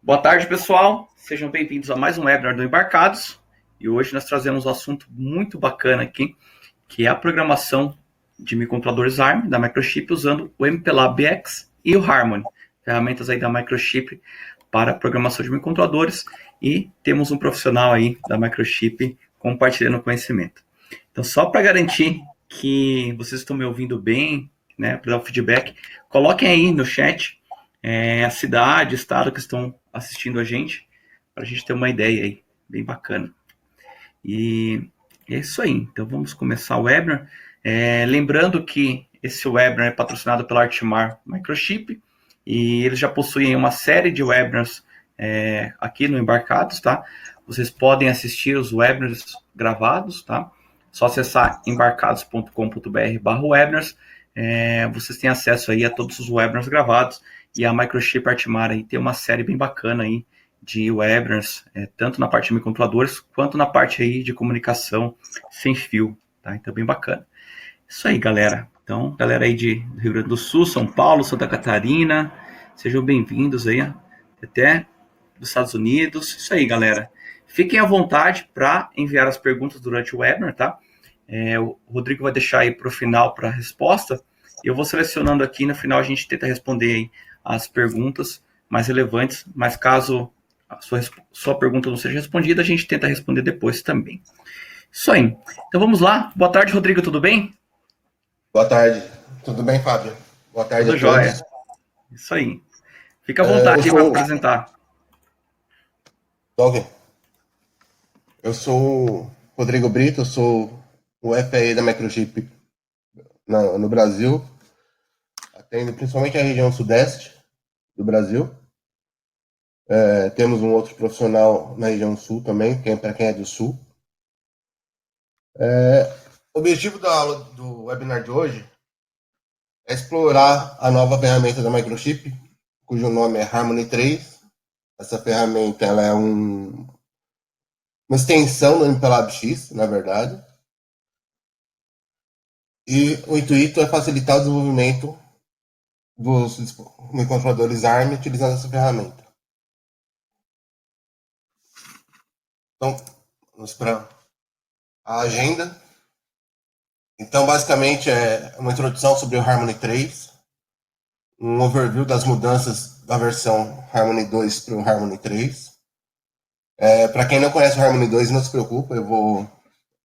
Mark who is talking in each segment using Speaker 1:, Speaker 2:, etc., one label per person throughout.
Speaker 1: Boa tarde, pessoal. Sejam bem-vindos a mais um webinar do Embarcados. E hoje nós trazemos um assunto muito bacana aqui, que é a programação de microcontroladores ARM da Microchip usando o MPLAB X e o Harmony, ferramentas aí da Microchip para programação de microcontroladores. E temos um profissional aí da Microchip compartilhando conhecimento. Então, só para garantir que vocês estão me ouvindo bem, né, para dar o feedback, coloquem aí no chat a cidade, estado que estão assistindo a gente, para a gente ter uma ideia aí, bem bacana. E é isso aí, então vamos começar o webinar. Lembrando que esse webinar é patrocinado pela Artmar Microchip, e eles já possuem uma série de webinars aqui no Embarcados, tá? Vocês podem assistir os webinars gravados, tá? Só acessar embarcados.com.br/webinars. Vocês têm acesso aí a todos os webinars gravados, e a Microchip Artmar aí tem uma série bem bacana aí de webinars, tanto na parte de microcontroladores, quanto na parte aí de comunicação sem fio, tá? Então, bem bacana. Isso aí, galera. Então, galera aí de Rio Grande do Sul, São Paulo, Santa Catarina, sejam bem-vindos aí, até dos Estados Unidos. Isso aí, galera. Fiquem à vontade para enviar as perguntas durante o webinar, tá? O Rodrigo vai deixar aí para o final para a resposta. Eu vou selecionando aqui, no final a gente tenta responder aí as perguntas mais relevantes, mas caso a sua pergunta não seja respondida, a gente tenta responder depois também. Isso aí. Então vamos lá. Boa tarde, Rodrigo, tudo bem?
Speaker 2: Boa tarde. Tudo bem, Fábio? Boa tarde
Speaker 1: Tudo
Speaker 2: a todos.
Speaker 1: jóia. Isso aí. Fica à vontade aí para apresentar.
Speaker 2: Ok. Eu sou o Rodrigo Brito, eu sou o FAE da Microchip no Brasil, atendo principalmente a região sudeste do Brasil. Temos um outro profissional na região sul também, para quem é do sul. O objetivo da aula do webinar de hoje é explorar a nova ferramenta da Microchip, cujo nome é Harmony 3. Essa ferramenta ela é uma extensão do MPLAB X, na verdade. E o intuito é facilitar o desenvolvimento dos microcontroladores ARM utilizando essa ferramenta. Então, vamos para a agenda. Então, basicamente, é uma introdução sobre o Harmony 3, um overview das mudanças da versão Harmony 2 para o Harmony 3. Para quem não conhece o Harmony 2, não se preocupe, eu vou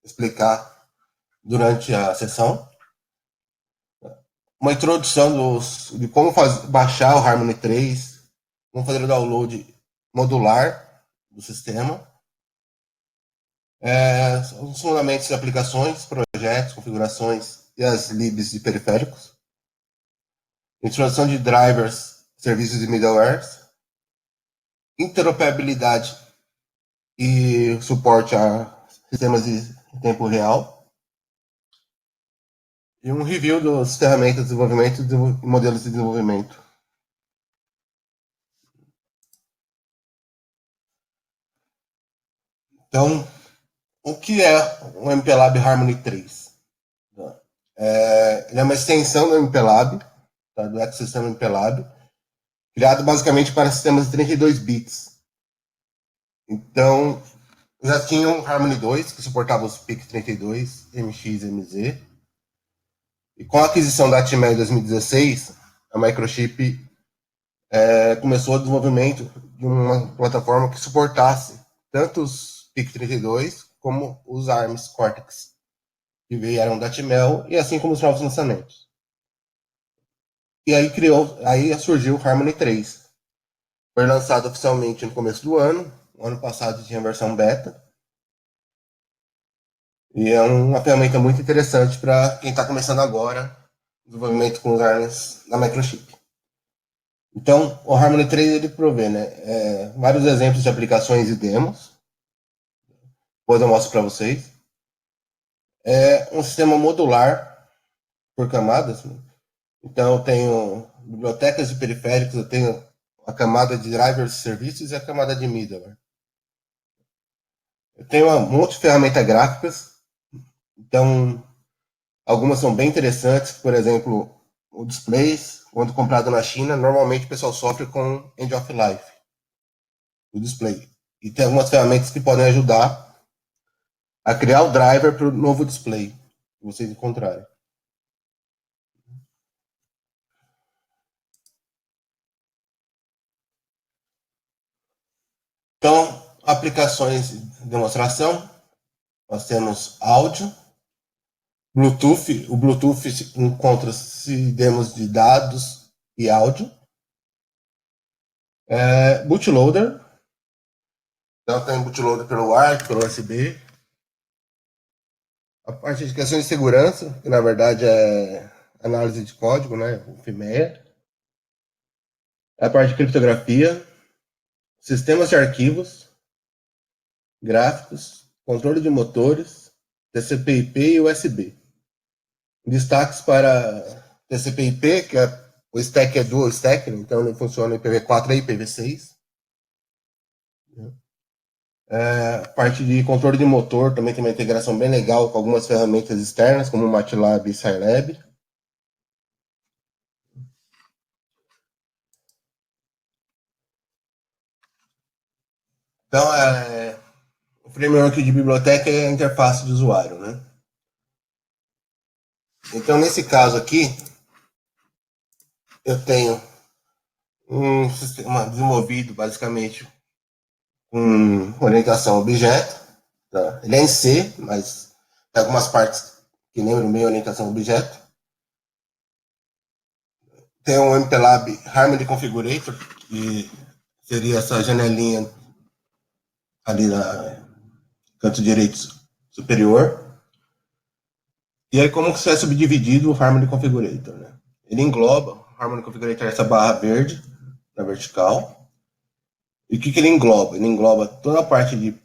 Speaker 2: explicar durante a sessão. Uma introdução de como baixar o Harmony 3, como fazer o download modular do sistema, os fundamentos de aplicações, projetos, configurações e as libs de periféricos, introdução de drivers, serviços e middlewares, interoperabilidade e suporte a sistemas em tempo real, e um review das ferramentas de desenvolvimento e modelos de desenvolvimento. Então, o que é o MPLAB Harmony 3? Ele é uma extensão do MPLAB, tá, do ecossistema MPLAB, criado basicamente para sistemas de 32 bits. Então, já tinha o Harmony 2, que suportava os PIC32, MX, MZ. E com a aquisição da Atmel em 2016, a Microchip começou o desenvolvimento de uma plataforma que suportasse tanto os PIC32 como os ARMS Cortex, que vieram da Atmel, e assim como os novos lançamentos. E aí surgiu o Harmony 3. Foi lançado oficialmente no começo do ano. O ano passado tinha a versão beta. E é uma ferramenta muito interessante para quem está começando agora o desenvolvimento com os ARMS da Microchip. Então, o Harmony 3 ele provê vários exemplos de aplicações e demos. Depois eu mostro para vocês. É um sistema modular por camadas. Né? Então, eu tenho bibliotecas de periféricos, eu tenho a camada de drivers e serviços e a camada de middleware. Eu tenho um monte de ferramentas gráficas. Então, algumas são bem interessantes. Por exemplo, o displays, quando comprado na China, normalmente o pessoal sofre com end of life. do display. E tem algumas ferramentas que podem ajudar a criar o driver para o novo display que vocês encontrarem. Então, aplicações de demonstração, nós temos áudio, Bluetooth. O Bluetooth encontra-se demos de dados e áudio. Bootloader. Então tem bootloader pelo ARC, pelo USB. A parte de questões de segurança, que na verdade é análise de código, né? O FIMEA. A parte de criptografia, sistemas de arquivos, gráficos, controle de motores, TCP/IP e USB. Destaques para TCP/IP, que o stack é dual stack, então ele funciona IPv4 e IPv6. Parte de controle de motor também tem uma integração bem legal com algumas ferramentas externas, como o MATLAB e Scilab. Então, o framework de biblioteca é a interface de usuário, né? Então, nesse caso aqui, eu tenho um sistema desenvolvido basicamente com orientação a objeto. Tá? Ele é em C, mas tem algumas partes que lembram bem a orientação a objeto. Tem um MPLAB Harmony Configurator, que seria essa janelinha ali na canto direito superior. E aí, como que isso é subdividido o Harmony Configurator? Né? Ele engloba, o Harmony Configurator é essa barra verde na vertical. E o que ele engloba? Ele engloba toda a parte de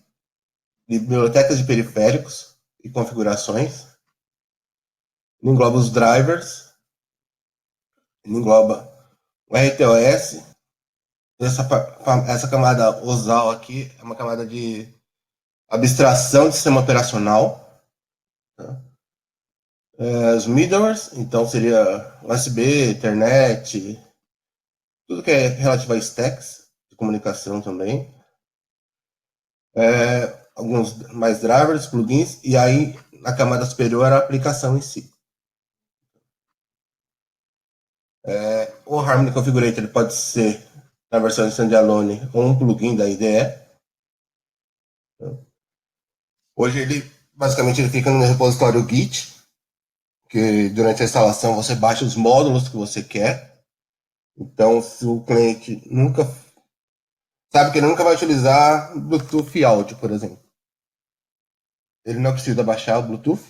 Speaker 2: bibliotecas de periféricos e configurações. Ele engloba os drivers. Ele engloba o RTOS. Essa camada OSAL aqui é uma camada de abstração de sistema operacional. Tá? Os middlewares, então seria USB, internet, tudo que é relativo a stacks de comunicação também. Alguns mais drivers, plugins, e aí na camada superior a aplicação em si. O Harmony Configurator ele pode ser na versão standalone ou um plugin da IDE. Hoje ele basicamente ele fica no repositório Git, que durante a instalação você baixa os módulos que você quer. Então, se o cliente nunca sabe que ele nunca vai utilizar Bluetooth áudio, por exemplo, ele não precisa baixar o Bluetooth,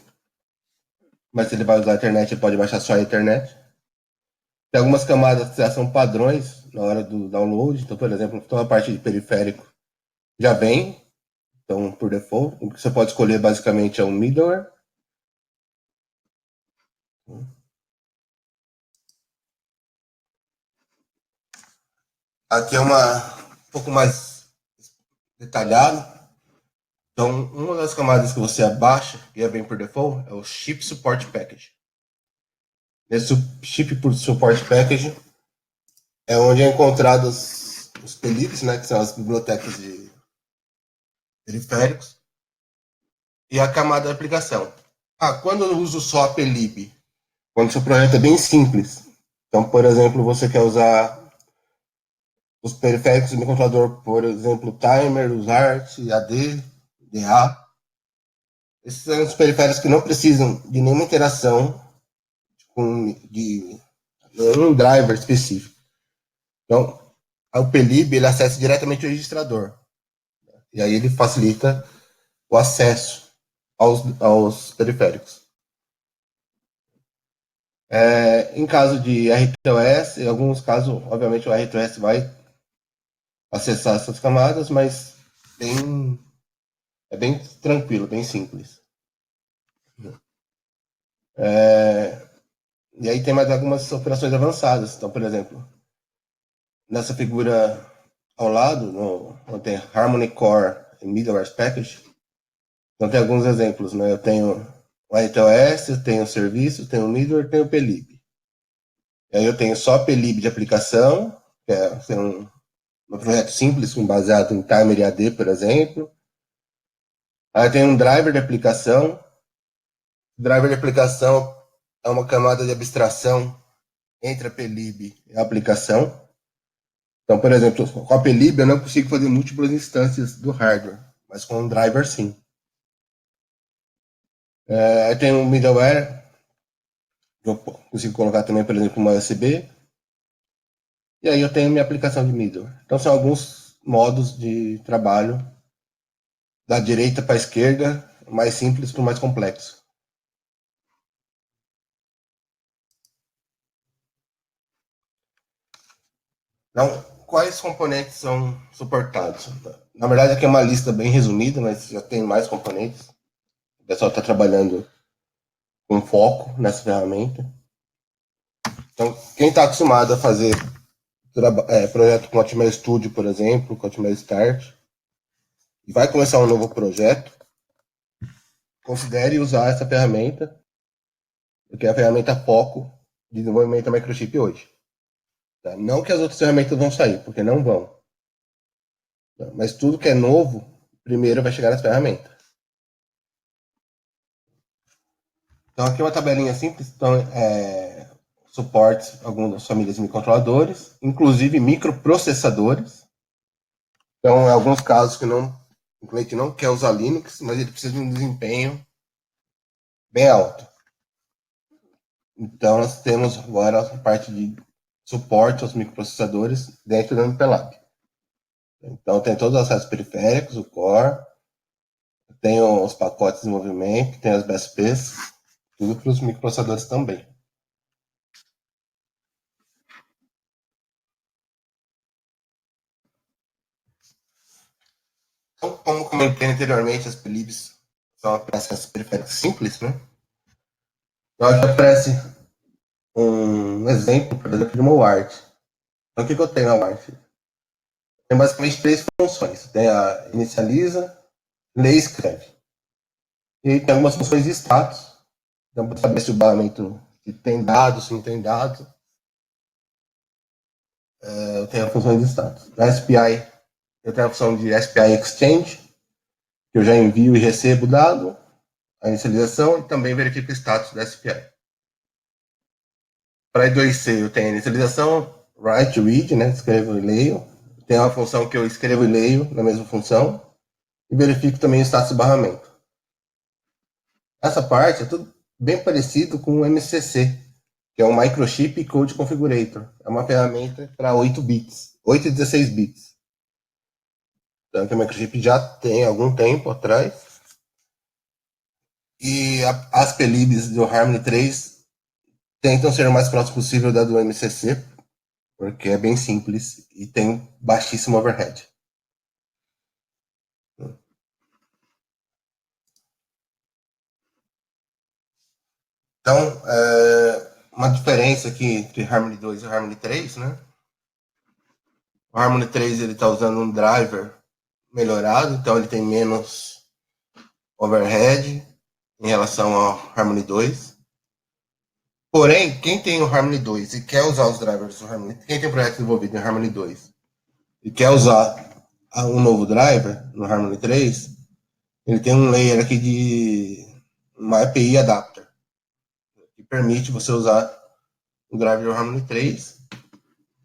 Speaker 2: mas se ele vai usar a internet, ele pode baixar só a internet. Tem algumas camadas que já são padrões na hora do download. Então, por exemplo, toda a parte de periférico já vem, então por default. O que você pode escolher basicamente é um middleware. Aqui é um pouco mais detalhado. Então, uma das camadas que você abaixa, que já vem por default, é o Chip Support Package. Esse Chip Support Package é onde é encontrado os PLIBs, né, que são as bibliotecas de periféricos, e a camada da aplicação. Quando eu uso só a PLIB? Quando o seu projeto é bem simples. Então, por exemplo, você quer usar os periféricos do controlador, por exemplo, timer, USART, AD, DA. Esses são os periféricos que não precisam de nenhuma interação de um driver específico. Então, o PLIB ele acessa diretamente o registrador. E aí ele facilita o acesso aos periféricos. Em caso de RTOS, em alguns casos, obviamente, o RTOS vai acessar essas camadas, mas é bem tranquilo, bem simples. E aí tem mais algumas operações avançadas. Então, por exemplo, nessa figura ao lado, onde tem Harmony Core e Middleware Package, então tem alguns exemplos, né? Eu tenho o RTOS, eu tenho o serviço, tenho o middleware, tenho o PLIB. E aí eu tenho só PLIB de aplicação, que é um um projeto simples, baseado em Timer e AD, por exemplo. Aí tem um driver de aplicação. O driver de aplicação é uma camada de abstração entre a plib e a aplicação. Então, por exemplo, com a plib eu não consigo fazer múltiplas instâncias do hardware, mas com um driver sim. Aí tem um middleware, eu consigo colocar também, por exemplo, uma USB. E aí eu tenho minha aplicação de middleware. Então são alguns modos de trabalho da direita para a esquerda, mais simples para o mais complexo. Então, quais componentes são suportados? Na verdade, aqui é uma lista bem resumida, mas já tem mais componentes. O pessoal está trabalhando com foco nessa ferramenta. Então, quem está acostumado a fazer projeto com Hotmail Studio, por exemplo, com Hotmail Start, e vai começar um novo projeto, considere usar essa ferramenta, porque é a ferramenta foco de desenvolvimento da microchip hoje. Tá? Não que as outras ferramentas vão sair, porque não vão. Tá? Mas tudo que é novo, primeiro vai chegar nas ferramentas. Então aqui é uma tabelinha simples, então suporte algumas famílias de microcontroladores, inclusive microprocessadores. Então, em alguns casos que o cliente não quer usar Linux, mas ele precisa de um desempenho bem alto. Então, nós temos agora a parte de suporte aos microprocessadores dentro do MPLAB. Então, tem todos os acessos periféricos, o core, tem os pacotes de desenvolvimento, tem as BSPs, tudo para os microprocessadores também. Então, como comentei anteriormente, as plibs são acessos periféricos simples, né? Então, aqui aparece um exemplo, por exemplo, de uma UART. Então, o que eu tenho na UART? Tem basicamente três funções. Tem a inicializa, lê e escreve. E tem algumas funções de status. Então, para saber se o barramento tem dados, se não tem dados. Eu tenho a função de status. Na SPI, eu tenho a função de SPI Exchange, que eu já envio e recebo o dado, a inicialização, e também verifico o status da SPI. Para I2C, eu tenho a inicialização, write, read, né? Escrevo e leio. Tem uma função que eu escrevo e leio na mesma função. E verifico também o status do barramento. Essa parte é tudo bem parecido com o MCC, que é o Microchip Code Configurator. É uma ferramenta para 8 bits, 8 e 16 bits. Então, que o Microchip já tem algum tempo atrás. E as plibs do Harmony 3 tentam ser o mais próximo possível da do MCC, porque é bem simples e tem baixíssimo overhead. Então, uma diferença aqui entre Harmony 2 e Harmony 3, né? O Harmony 3 ele está usando um driver melhorado, então ele tem menos overhead em relação ao Harmony 2. Porém, quem tem o Harmony 2 e quer usar os drivers do Harmony, quem tem o projeto desenvolvido em Harmony 2 e quer usar um novo driver no Harmony 3, ele tem um layer aqui de uma API adapter, que permite você usar o driver do Harmony 3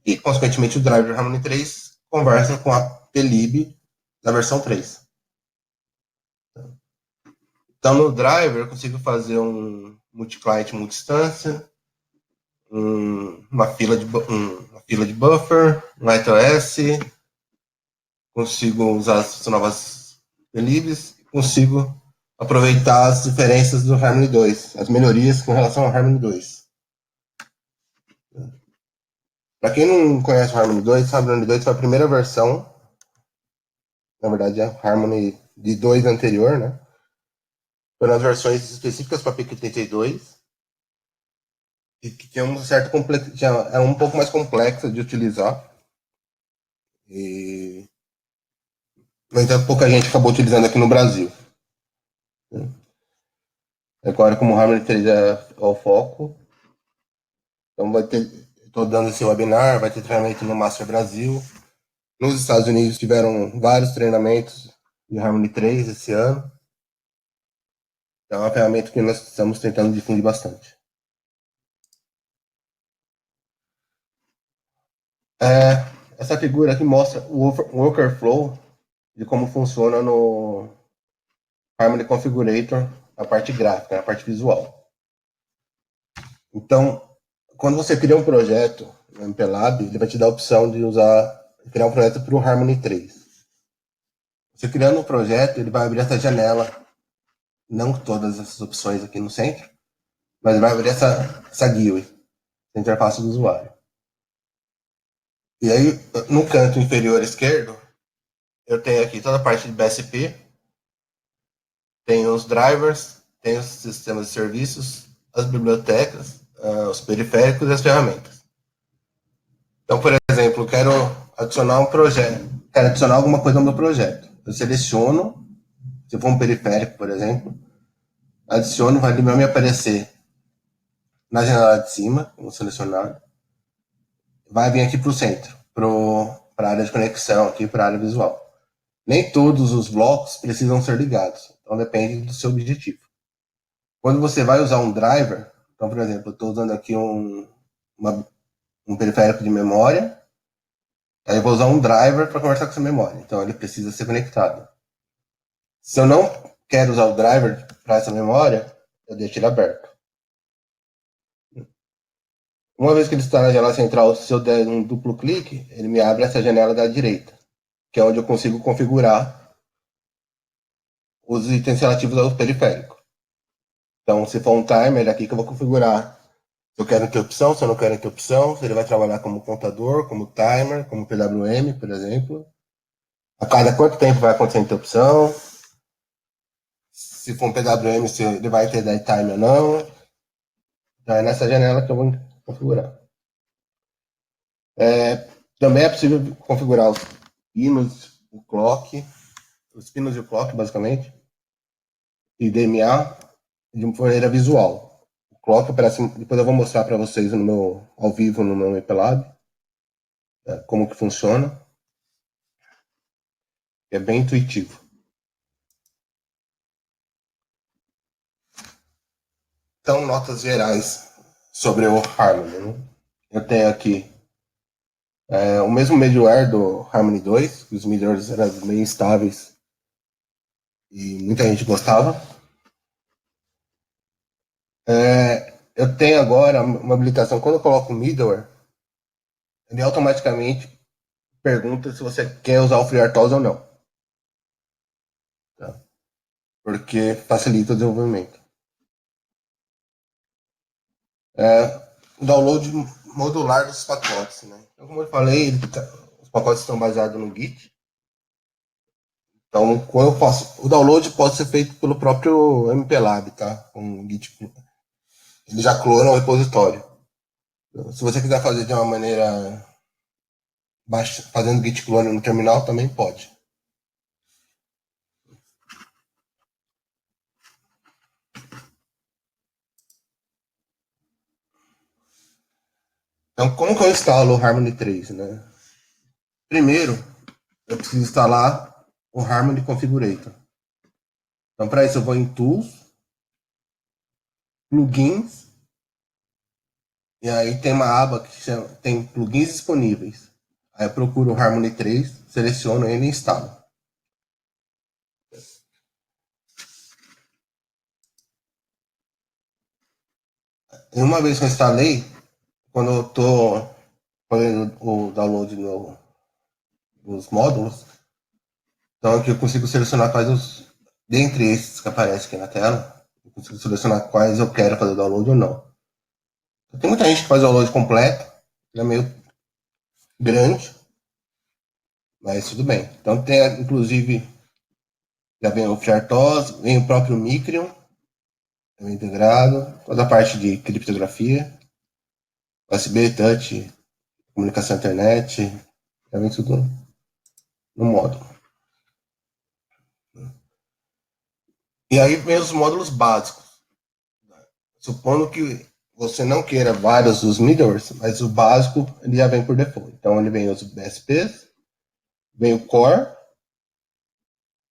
Speaker 2: e, consequentemente, o driver do Harmony 3 conversa com a plib da versão 3. Então, no driver, eu consigo fazer um multi-client, multi-instância, uma fila de buffer, um ITOS, consigo usar as novas plibs, consigo aproveitar as diferenças do Harmony 2, as melhorias com relação ao Harmony 2. Para quem não conhece o Harmony 2, o Harmony 2 foi a primeira versão, na verdade é o Harmony de 2 anterior, né? Foram as versões específicas para PIC32, e que tinha uma certa complexidade, é um pouco mais complexa de utilizar. E, no entanto, pouca gente acabou utilizando aqui no Brasil. Agora, como o Harmony 3 é o foco, então vai ter, estou dando esse webinar, vai ter treinamento no Master Brasil, Nos Estados Unidos tiveram vários treinamentos de Harmony 3 esse ano. É uma ferramenta que nós estamos tentando difundir bastante. Essa figura aqui mostra o workflow de como funciona no Harmony Configurator, a parte gráfica, a parte visual. Então, quando você cria um projeto no MPLab, ele vai te dar a opção de criar um projeto para o Harmony 3. Você criando um projeto, ele vai abrir essa janela, não todas essas opções aqui no centro, mas ele vai abrir essa GUI, a interface do usuário. E aí, no canto inferior esquerdo, eu tenho aqui toda a parte de BSP, tem os drivers, tem os sistemas de serviços, as bibliotecas, os periféricos e as ferramentas. Então, por exemplo, quero adicionar um projeto, quero adicionar alguma coisa no meu projeto. Eu seleciono, se for um periférico, por exemplo, adiciono, vai me aparecer na janela de cima, como selecionado, vai vir aqui para o centro, para a área de conexão, aqui para a área visual. Nem todos os blocos precisam ser ligados, então depende do seu objetivo. Quando você vai usar um driver, então, por exemplo, eu estou usando aqui um periférico de memória, aí eu vou usar um driver para conversar com essa memória, então ele precisa ser conectado. Se eu não quero usar o driver para essa memória, eu deixo ele aberto. Uma vez que ele está na janela central, se eu der um duplo clique, ele me abre essa janela da direita, que é onde eu consigo configurar os itens relativos ao periférico. Então, se for um timer, é aqui que eu vou configurar se eu quero interrupção, se eu não quero interrupção, se ele vai trabalhar como contador, como timer, como PWM, por exemplo. A cada quanto tempo vai acontecer a interrupção. Se for um PWM, se ele vai ter dead time ou não. Então, é nessa janela que eu vou configurar. Também é possível configurar os pinos, o clock, os pinos e o clock, basicamente, e DMA de uma maneira visual. O clock aparece, depois eu vou mostrar para vocês ao vivo no meu MPLab, como que funciona. É bem intuitivo. Então, notas gerais sobre o Harmony. Né? Eu tenho aqui o mesmo middleware do Harmony 2, que os middlewares eram bem estáveis e muita gente gostava. Eu tenho agora uma habilitação, quando eu coloco o middleware, ele automaticamente pergunta se você quer usar o FreeRTOS ou não. Tá? Porque facilita o desenvolvimento. O download modular dos pacotes. Né? Então, como eu falei, os pacotes estão baseados no Git. Então, o download pode ser feito pelo próprio MPLab, tá? Com o Git. Ele já clona o repositório. Então, se você quiser fazer de uma maneira fazendo Git clone no terminal, também pode. Então, como que eu instalo o Harmony 3? Né? Primeiro, eu preciso instalar o Harmony Configurator. Então, para isso, eu vou em Tools, Plugins, e aí tem uma aba que tem plugins disponíveis. Aí eu procuro o Harmony 3, seleciono ele e instalo. E uma vez que eu instalei, quando eu estou fazendo o download dos módulos, então aqui eu consigo selecionar dentre esses que aparecem aqui na tela, eu consigo selecionar quais eu quero fazer download ou não. Tem muita gente que faz o download completo, ele é meio grande, mas tudo bem. Então tem, inclusive, já vem o FreeRTOS, vem o próprio Micrium, também integrado, toda a parte de criptografia, USB, touch, comunicação internet, já vem tudo no módulo. E aí vem os módulos básicos. Supondo que você não queira vários dos middlewares, mas o básico ele já vem por default. Então ele vem os BSPs, Vem o Core,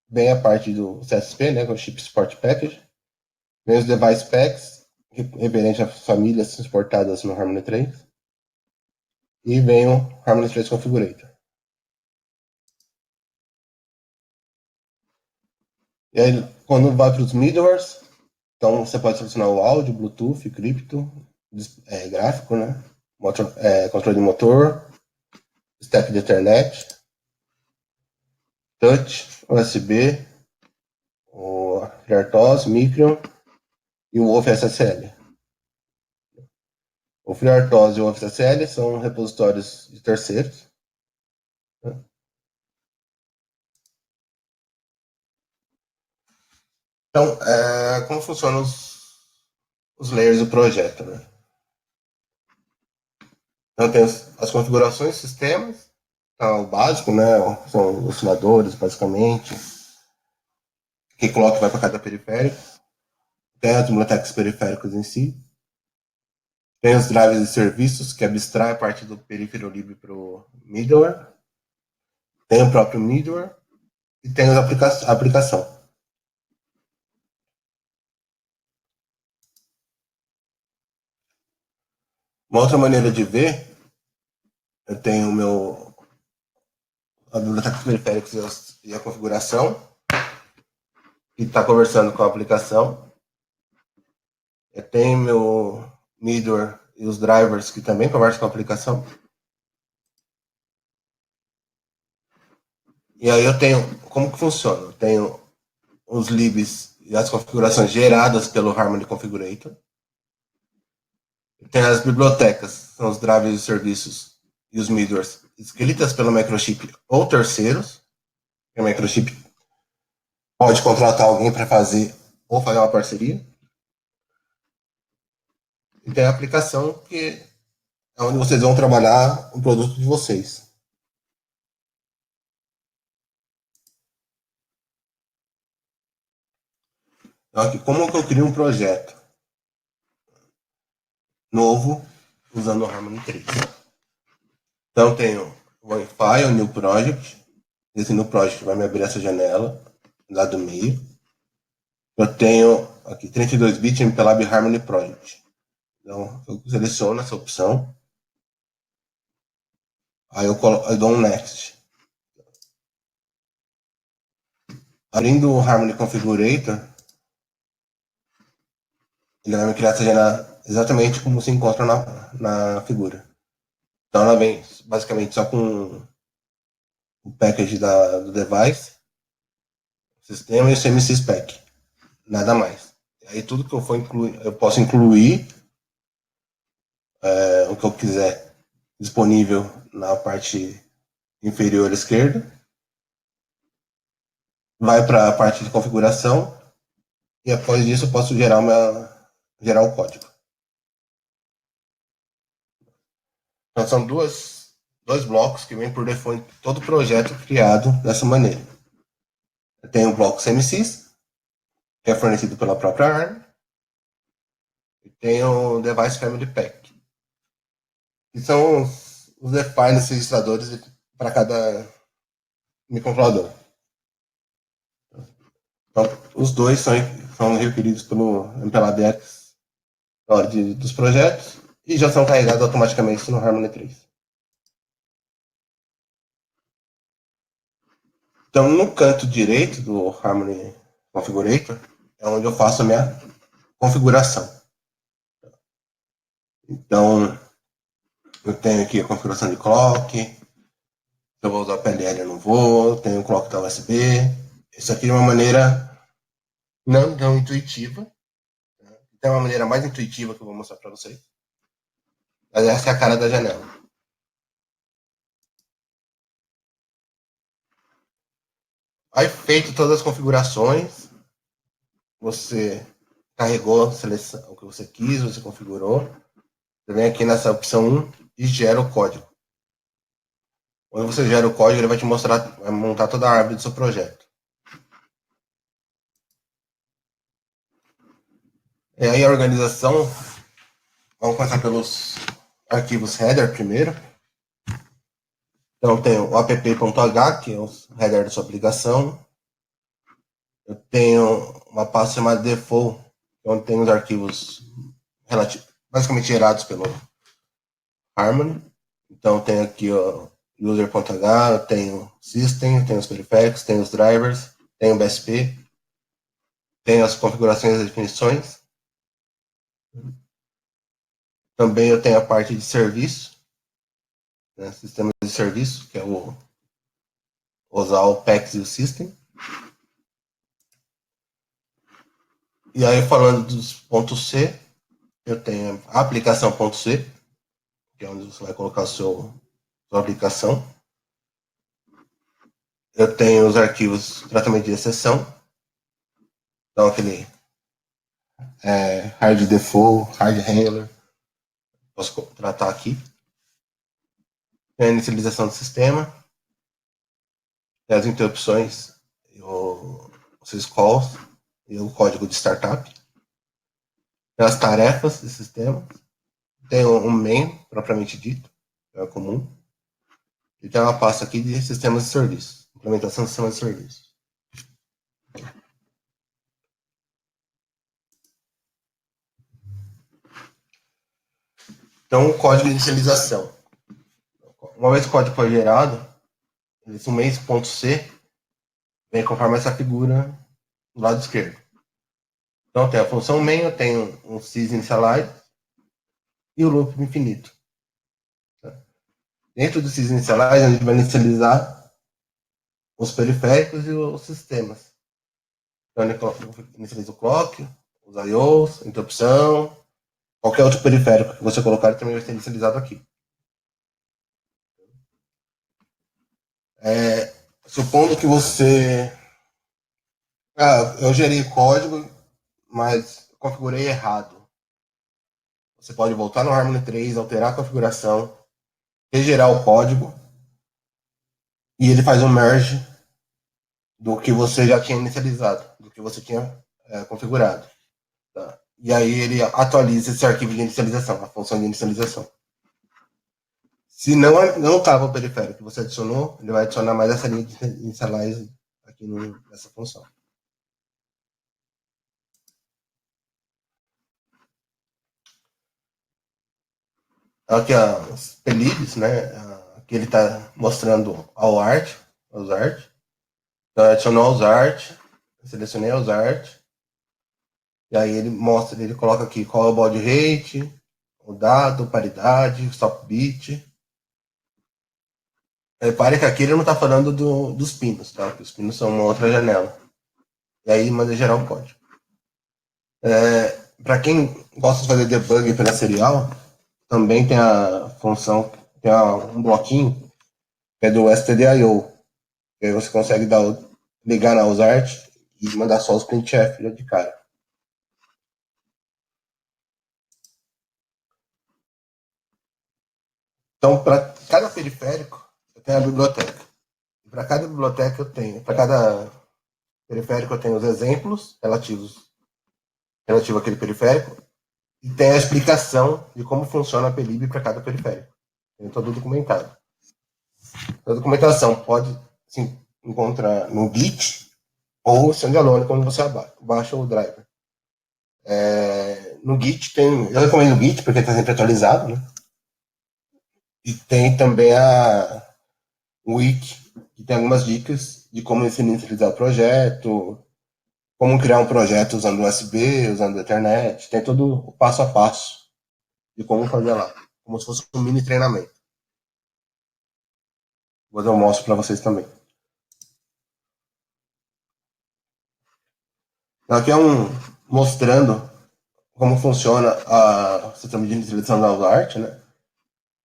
Speaker 2: vem a parte do CSP, né, com o Chip Support Package, vem os Device Packs, referente às famílias suportadas no Harmony 3, e vem o Harmony 3 Configurator. E aí, quando vai para os middlewares, então você pode selecionar o áudio, Bluetooth, cripto, gráfico, né? Controle de motor, stack de Ethernet, touch, USB, o FreeRTOS, Micron e o Wolf SSL. O FreeRTOS e o Wolf SSL são repositórios de terceiros. Né? Então, como funcionam os layers do projeto, né? Então tem as configurações, sistemas, tá, o básico, né? São osciladores, basicamente. Que clock vai para cada periférico. Tem as bibliotecas periféricas em si. Tem os drivers de serviços, que abstrai a parte do periférico livre para o middleware. Tem o próprio middleware. E tem a aplicação. Uma outra maneira de ver, eu tenho a biblioteca de periféricos e a configuração, que está conversando com a aplicação. Eu tenho meu middleware e os drivers que também conversam com a aplicação. E aí eu tenho, como que funciona? Eu tenho os libs e as configurações geradas pelo Harmony Configurator. Tem as bibliotecas, são os drivers de serviços e os middlewares escritas pelo microchip ou terceiros. O microchip pode contratar alguém para fazer ou fazer uma parceria. E tem a aplicação que é onde vocês vão trabalhar o produto de vocês. Então, aqui, como que eu crio um projeto novo usando o Harmony 3? Então, tenho o Wi-Fi, o New Project. Esse New Project vai me abrir essa janela lá do meio. Eu tenho aqui 32-bit MPLAB Harmony Project. Então, eu seleciono essa opção. Aí eu dou um Next. Abrindo o Harmony Configurator, ele vai me criar essa janela exatamente como se encontra na figura. Então ela vem basicamente só com o package do device, o sistema e o CMC spec. Nada mais. Aí tudo que eu for incluir, eu posso incluir o que eu quiser disponível na parte inferior esquerda. Vai para a parte de configuração e após isso eu posso gerar o código. Então são dois blocos que vêm por default em todo projeto criado dessa maneira. Eu tenho o bloco CMSIS, que é fornecido pela própria ARM, e tem o Device Family Pack, que são os defines registradores para cada microcontrolador. Então, os dois são requeridos pelo MPLABX na hora dos projetos e já são carregados automaticamente no Harmony 3. Então, no canto direito do Harmony Configurator é onde eu faço a minha configuração. Então, eu tenho aqui a configuração de clock. Se eu vou usar PLL, eu não vou. Tenho o clock da USB. Isso aqui é uma maneira não tão intuitiva. Tem uma maneira mais intuitiva que eu vou mostrar para vocês. Mas essa é a cara da janela. Aí, feito todas as configurações, você carregou a seleção, o que você quis, você configurou. Você vem aqui nessa opção 1 e gera o código. Quando você gera o código, ele vai te mostrar, vai montar toda a árvore do seu projeto. E aí a organização, vamos começar pelos arquivos header primeiro. Então, tem o app.h, que é o header da sua aplicação. Eu tenho uma pasta chamada default, onde tem os arquivos basicamente gerados pelo Harmony. Então, tem aqui o user.h, eu tenho system, eu tenho os periféricos, tenho os drivers, tenho o BSP, tenho as configurações e definições. Também eu tenho a parte de serviço, né, sistemas de serviço, que é usar o PAX e o System. E aí, falando dos pontos C, eu tenho a aplicação.c, que é onde você vai colocar sua aplicação. Eu tenho os arquivos tratamento de exceção, então aquele hard default, hard handler, posso tratar aqui. Tem a inicialização do sistema, tem as interrupções, os syscalls e o código de startup. Tem as tarefas do sistema, tem um main, propriamente dito, que é comum, e tem uma pasta aqui de sistemas de serviço, implementação de sistemas de serviço. Então, o código de inicialização. Uma vez que o código foi gerado, esse main.c vem conforme essa figura do lado esquerdo. Então, tem a função main, eu tenho um sysinitialize e o loop infinito. Dentro do sysinitialize, a gente vai inicializar os periféricos e os sistemas. Então, ele inicializa o clock, os IOs, interrupção, qualquer outro periférico que você colocar também vai ser inicializado aqui. Supondo que você... eu gerei código, mas configurei errado. Você pode voltar no Harmony 3, alterar a configuração, regerar o código, e ele faz um merge do que você já tinha inicializado, do que você tinha configurado. Tá? E aí ele atualiza esse arquivo de inicialização, a função de inicialização. Se não estava o periférico que você adicionou, ele vai adicionar mais essa linha de initialize aqui nessa função. Aqui os pelídeos, né? Aqui ele está mostrando ao art, aos art. Então, adicionou aos art, selecionei aos art. E aí ele mostra, ele coloca aqui qual é o baud rate, o dado, paridade, stop bit. Repare que aqui ele não está falando dos pinos, tá? Os pinos são uma outra janela. E aí manda gerar o código. Para quem gosta de fazer debug pela serial, também tem a função, tem um bloquinho que é do stdio. Que aí você consegue ligar na USART e mandar só os printf de cara. Então, para cada periférico, eu tenho a biblioteca. Para cada biblioteca eu tenho, para cada periférico eu tenho os exemplos relativo àquele periférico e tem a explicação de como funciona a PLIB para cada periférico. Tem todo documentado. A documentação pode se encontrar no Git ou standalone quando você baixa o driver. No Git eu recomendo o Git porque está sempre atualizado, né? E tem também o Wiki, que tem algumas dicas de como inicializar o projeto, como criar um projeto usando USB, usando Ethernet, tem todo o passo a passo de como fazer lá, como se fosse um mini treinamento. Depois eu mostro para vocês também. Aqui é mostrando como funciona o sistema de inicialização da UART, né?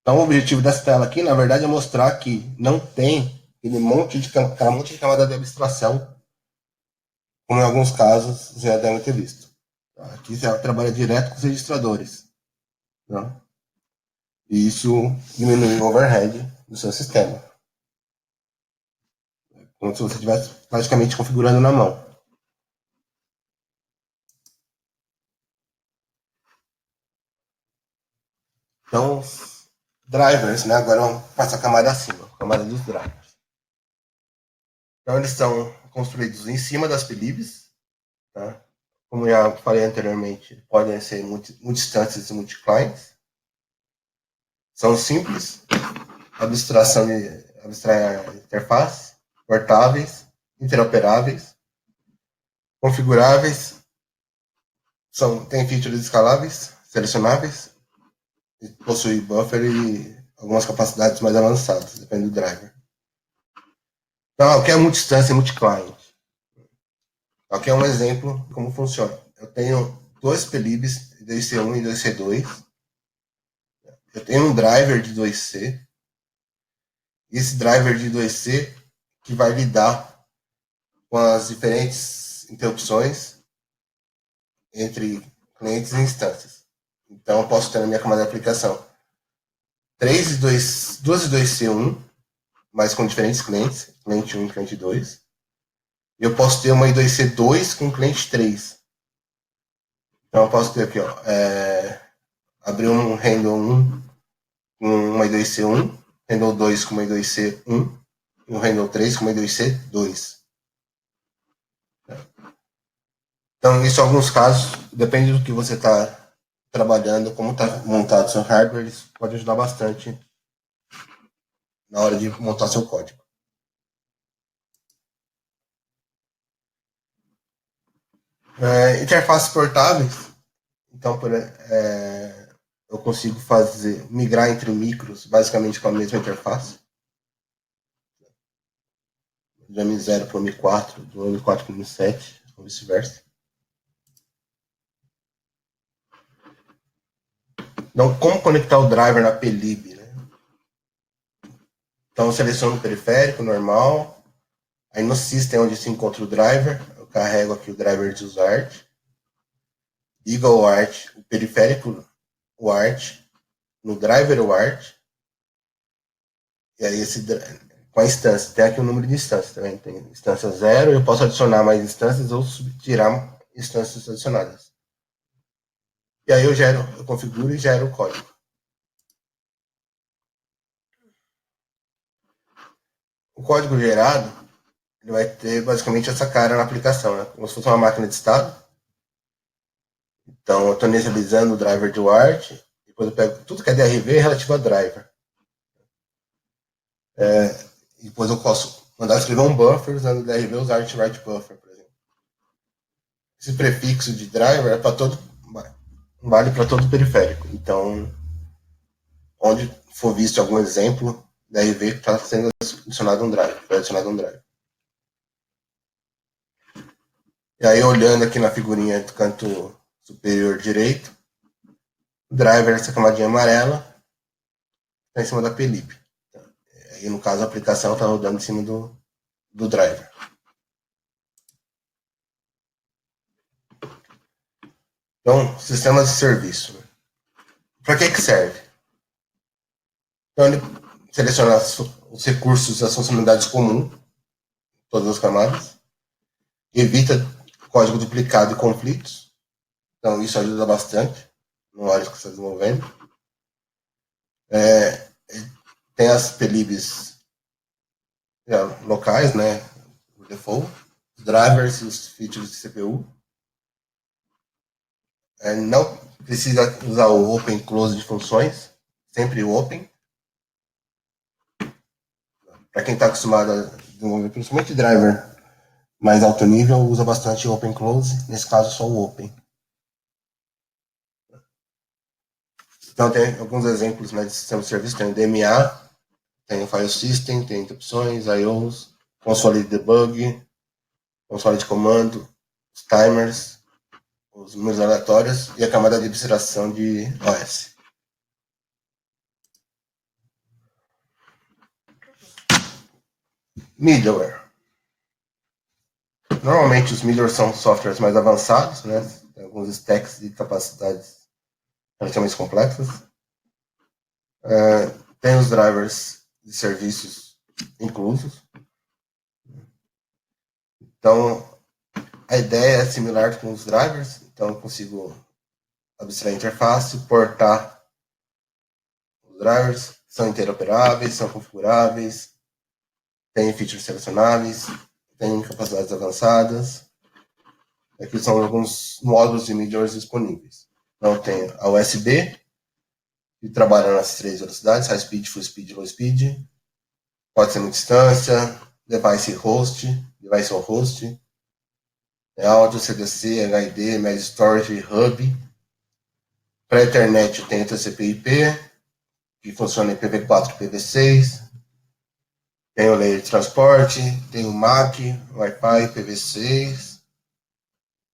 Speaker 2: Então, o objetivo dessa tela aqui, na verdade, é mostrar que não tem aquele monte de camada de abstração, como em alguns casos você já deve ter visto. Aqui você trabalha direto com os registradores. Né? E isso diminui o overhead do seu sistema. Como se você estivesse praticamente configurando na mão. Então, drivers, né? Agora vamos passar a camada acima, a camada dos drivers. Então eles são construídos em cima das pelibes, tá? Como já falei anteriormente, podem ser multi-instâncias e multi-clients. São simples, abstrair a interface, portáveis, interoperáveis, configuráveis, tem features escaláveis, selecionáveis, e possui buffer e algumas capacidades mais avançadas, depende do driver. Então, o que é multi-instância e multi-client? Aqui é um exemplo de como funciona. Eu tenho dois pelibs, 2C1 e 2C2. Eu tenho um driver de 2C. E esse driver de 2C que vai lidar com as diferentes interrupções entre clientes e instâncias. Então, eu posso ter na minha camada de aplicação 2 e 2C1, mas com diferentes clientes, cliente 1 e cliente 2. E eu posso ter uma I2C2 com cliente 3. Então, eu posso ter aqui, abrir um handle 1 com uma I2C1, handle 2 com uma I2C1 e um handle 3 com uma I2C2. Então, isso em alguns casos, depende do que você está trabalhando, como está montado seu hardware, isso pode ajudar bastante na hora de montar seu código. Interfaces portáveis, então eu consigo migrar entre micros basicamente com a mesma interface. Do M0 para o M4, do M4 para o M7, ou vice-versa. Então, como conectar o driver na PLib, né? Então, eu seleciono o periférico normal. Aí no system onde se encontra o driver, eu carrego aqui o driver de USART. Ligo o ART, o periférico o ART, no driver o ART. E aí com a instância, tem aqui o número de instâncias também. Tem instância 0, eu posso adicionar mais instâncias ou tirar instâncias adicionadas. E aí eu configuro e gero o código. O código gerado, ele vai ter basicamente essa cara na aplicação, né? Como se fosse uma máquina de estado. Então, eu estou inicializando o driver de UART, depois eu pego tudo que é DRV relativo a driver. Depois eu posso mandar escrever um buffer usando o DRV USART write buffer, por exemplo. Esse prefixo de driver é para vale para todo o periférico. Então, onde for visto algum exemplo, DRV está sendo adicionado um driver, foi adicionado um driver. E aí, olhando aqui na figurinha do canto superior direito, o driver, essa camadinha amarela, está em cima da PLib. Aí, no caso, a aplicação está rodando em cima do driver. Então, sistemas de serviço. Para que serve? Então, ele seleciona os recursos, as funcionalidades comuns, todas as camadas, evita código duplicado e conflitos. Então, isso ajuda bastante no hora que você está desenvolvendo. Tem as pelibs locais, né? O default, os drivers e os features de CPU. Não precisa usar o open close de funções, sempre o open. Para quem está acostumado a desenvolver principalmente driver mais alto nível, usa bastante open close, nesse caso só o open. Então tem alguns exemplos, né, de sistema de serviço, tem o DMA, tem o file system, tem interrupções, IOs, console de debug, console de comando, os timers, os números aleatórios e a camada de abstração de OS. Middleware. Normalmente os middleware são softwares mais avançados, né? Tem alguns stacks de capacidades relativamente complexas. Tem os drivers de serviços inclusos. Então, a ideia é similar com os drivers. Então, eu consigo abstrair a interface, portar os drivers, são interoperáveis, são configuráveis, têm features selecionáveis, têm capacidades avançadas. Aqui são alguns módulos de middleware disponíveis. Então tem a USB, que trabalha nas 3 velocidades, high speed, full speed e low speed. Pode ser multistância, device ou host, áudio, CDC, HID, Mass Storage, Hub. Para a internet tem o TCP/IP, que funciona em IPv4 e IPv6. Tem o layer de transporte, tem o MAC, Wi-Fi, IPv6.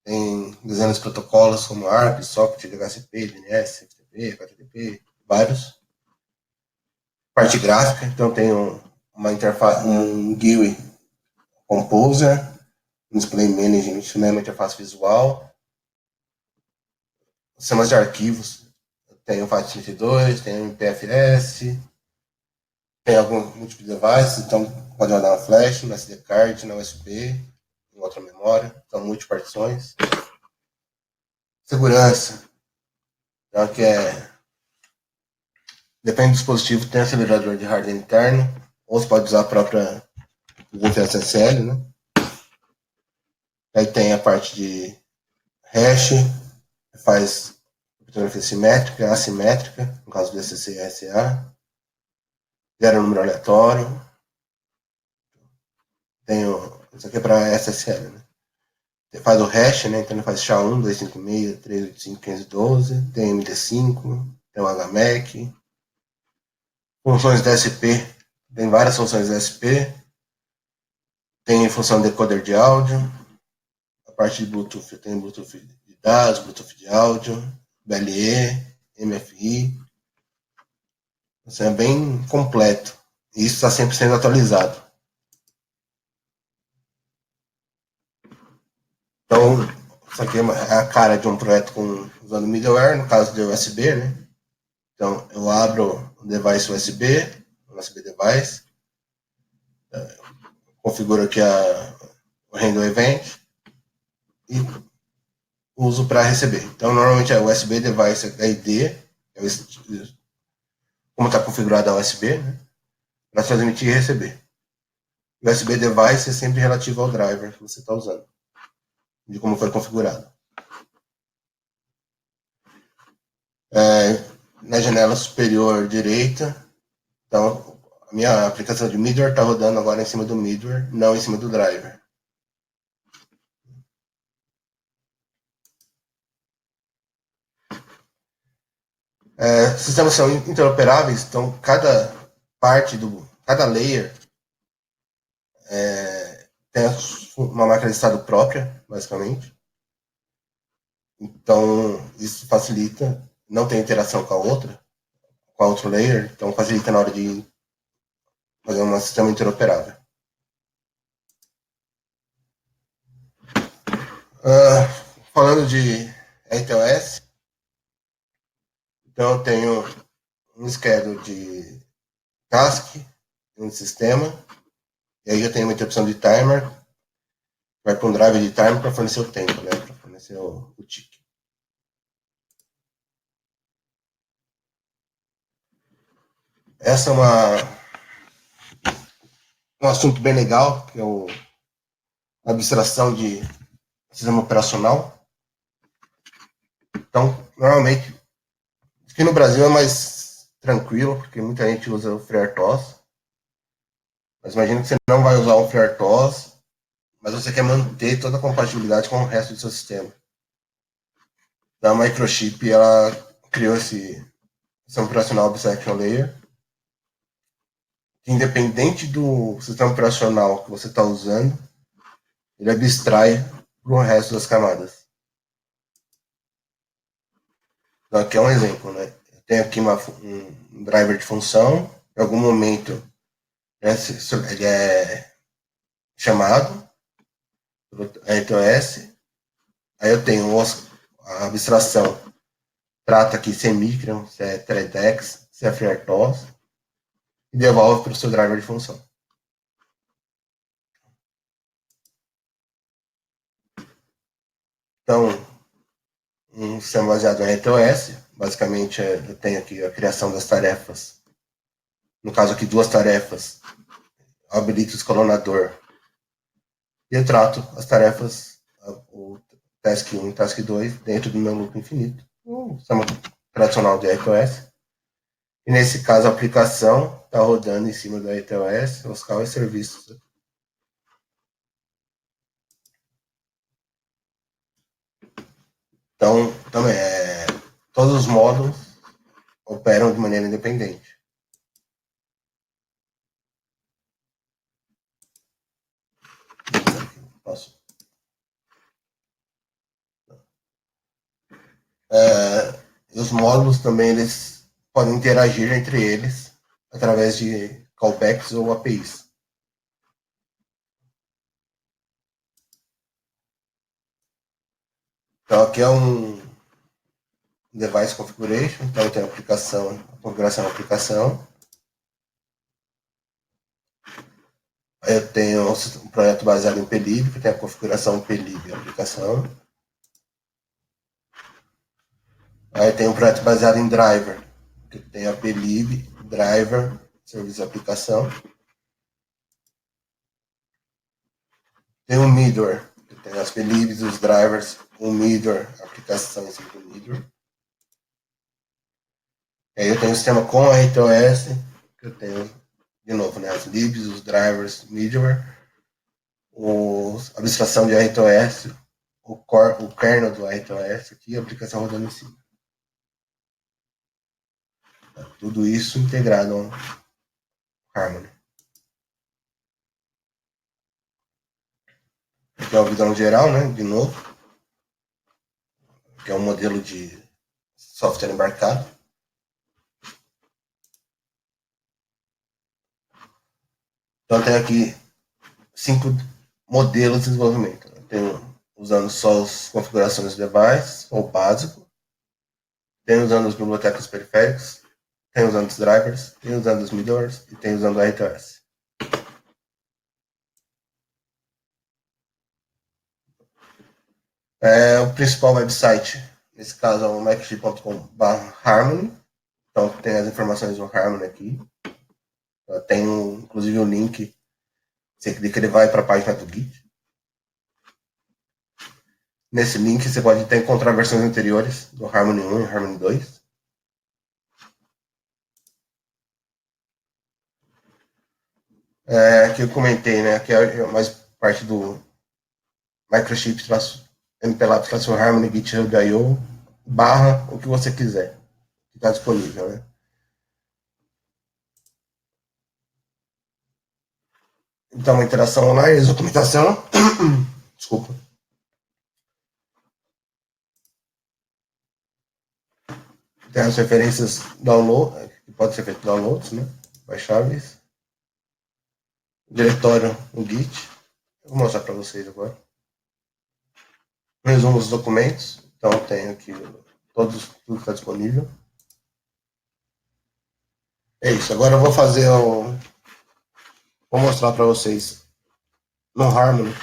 Speaker 2: Tem dezenas de protocolos como ARP, SOCKET, DHCP, DNS, FTP, HTTP, vários. Parte gráfica, então tem uma interface, um GUI Composer, um Display Management, né, uma interface visual. Sistemas de arquivos, tem o FAT32, tem o MPFS, tem algum múltiplo device, então pode rodar na flash, na SD card, na USB, em outra memória, então multipartições. Segurança, então que depende do dispositivo, tem acelerador de hardware interno, ou você pode usar a própria SSL, né? Aí tem a parte de hash, faz criptografia simétrica, assimétrica, no caso do ECC e RSA, gera um número aleatório. Isso aqui é para SSL, né? Faz o hash, né? Então ele faz SHA-1, 256, 385, 512, tem MD5, tem o HMAC, funções DSP, tem várias funções DSP, tem função decoder de áudio, a parte de Bluetooth tem Bluetooth de dados, Bluetooth de áudio, BLE, MFI, isso é bem completo, e isso está sempre sendo atualizado. Então, isso aqui é a cara de um projeto usando middleware, no caso de USB, né? Então, eu abro o device USB device, configuro aqui o handle event e uso para receber. Então, normalmente é USB device ID, como está configurado a USB, né? Para transmitir e receber. USB device é sempre relativo ao driver que você está usando, de como foi configurado. Na janela superior direita, então, a minha aplicação de middleware está rodando agora em cima do middleware, não em cima do driver. Sistemas são interoperáveis, então cada layer tem uma máquina de estado própria, basicamente. Então, isso facilita, não tem interação com a outra layer, então facilita na hora de fazer um sistema interoperável. Falando de RTOS, então eu tenho um schedule de task, um sistema, e aí eu tenho uma interrupção de timer, vai para um driver de timer para fornecer o tempo, né, para fornecer o tick. Essa é um assunto bem legal, que é a abstração de sistema operacional. Então, normalmente, aqui no Brasil é mais tranquilo, porque muita gente usa o FreeRTOS. Mas imagina que você não vai usar o FreeRTOS, mas você quer manter toda a compatibilidade com o resto do seu sistema. Então, a Microchip, ela criou esse sistema operacional Abstraction Layer, que independente do sistema operacional que você está usando, ele abstrai para o resto das camadas. Então, aqui é um exemplo, né? Eu tenho aqui um driver de função, em algum momento ele é chamado pelo RTOS, aí eu tenho a abstração, trata aqui se é Micron, se é Teletex, se é FreeRTOS, e devolve para o seu driver de função. Então, um sistema baseado em RTOS. Basicamente, eu tenho aqui a criação das tarefas. No caso aqui, 2 tarefas. Eu habilito o escalonador e eu trato as tarefas, o task 1 e task 2, dentro do meu loop infinito. Um sistema tradicional de RTOS. E nesse caso, a aplicação está rodando em cima do RTOS, os carros e serviços. Então, também, todos os módulos operam de maneira independente. Posso? Os módulos também eles podem interagir entre eles através de callbacks ou APIs. Então, aqui é um device configuration, então eu tenho a configuração da aplicação. Aí eu tenho um projeto baseado em plib, que tem a configuração plib e aplicação. Aí tem um projeto baseado em driver, que tem a plib, driver, serviço de aplicação. Tem um middleware, que tem as plibs, os drivers, um middleware, aplicação em cima do middleware. Aí eu tenho um sistema com a RTOS, que eu tenho, de novo, né, as libs, os drivers, middleware, a abstração de RTOS, o kernel do RTOS aqui, a aplicação rodando em cima. Tudo isso integrado ao Harmony. Aqui é o visão geral, né, de novo, que é um modelo de software embarcado. Então tem aqui 5 modelos de desenvolvimento. Eu tenho usando só as configurações do device, ou básico. Tenho usando as bibliotecas periféricas. Tenho usando os drivers. Tenho usando os middlewares. E tenho usando o RTOS. O principal website, nesse caso, é o microchip.com/harmony. Então tem as informações do Harmony aqui. Eu tenho, inclusive, o link. Você clica, ele vai para a página do Git. Nesse link você pode até encontrar versões anteriores do Harmony 1 e Harmony 2. Que eu comentei, né? Que é mais parte do microchip/mplab/harmony github.io / o que você quiser. Que está disponível, né? Então, uma interação online, documentação. Desculpa. Tem as referências download, que pode ser feito downloads, né? Baixáveis. Diretório no Git. Eu vou mostrar para vocês agora. Resumo dos documentos. Então, tenho aqui tudo que está disponível. É isso. Agora eu vou fazer Vou mostrar para vocês no Harmony.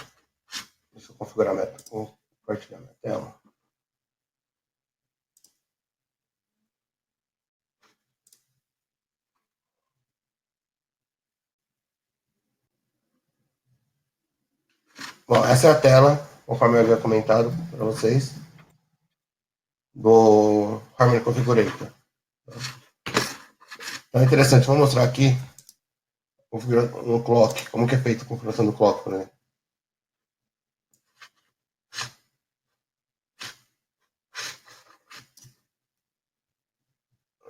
Speaker 2: Deixa eu configurar vou compartilhar minha tela. Bom, essa é a tela, conforme eu havia comentado para vocês, do Harmony Configurator. Então é interessante, vou mostrar aqui no clock, como que é feita a configuração do clock, por exemplo.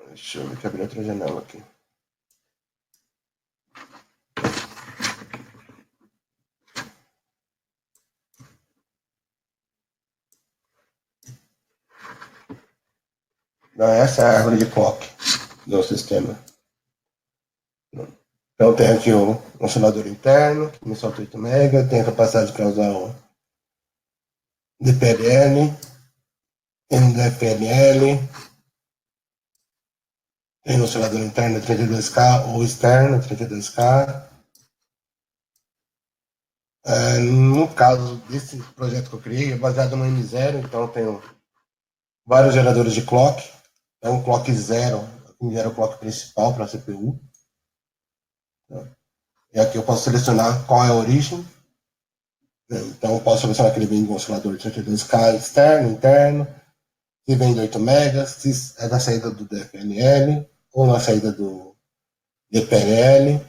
Speaker 2: Deixa eu ver que abrir outra janela aqui. Então, essa é a árvore de clock do sistema. Então tem aqui o oscilador interno, que me solta 8 MB, tem a capacidade para usar o DPLL, MDFLL, tem o oscilador interno 32K ou externo 32K. No caso desse projeto que eu criei, é baseado no M0, então eu tenho vários geradores de clock. Então, clock 0 gera o clock principal para a CPU. E aqui eu posso selecionar qual é a origem. Então, eu posso selecionar que ele vem do oscilador de 32K externo, interno, se vem de 8 MHz, se é da saída do DFLL ou na saída do DPLL.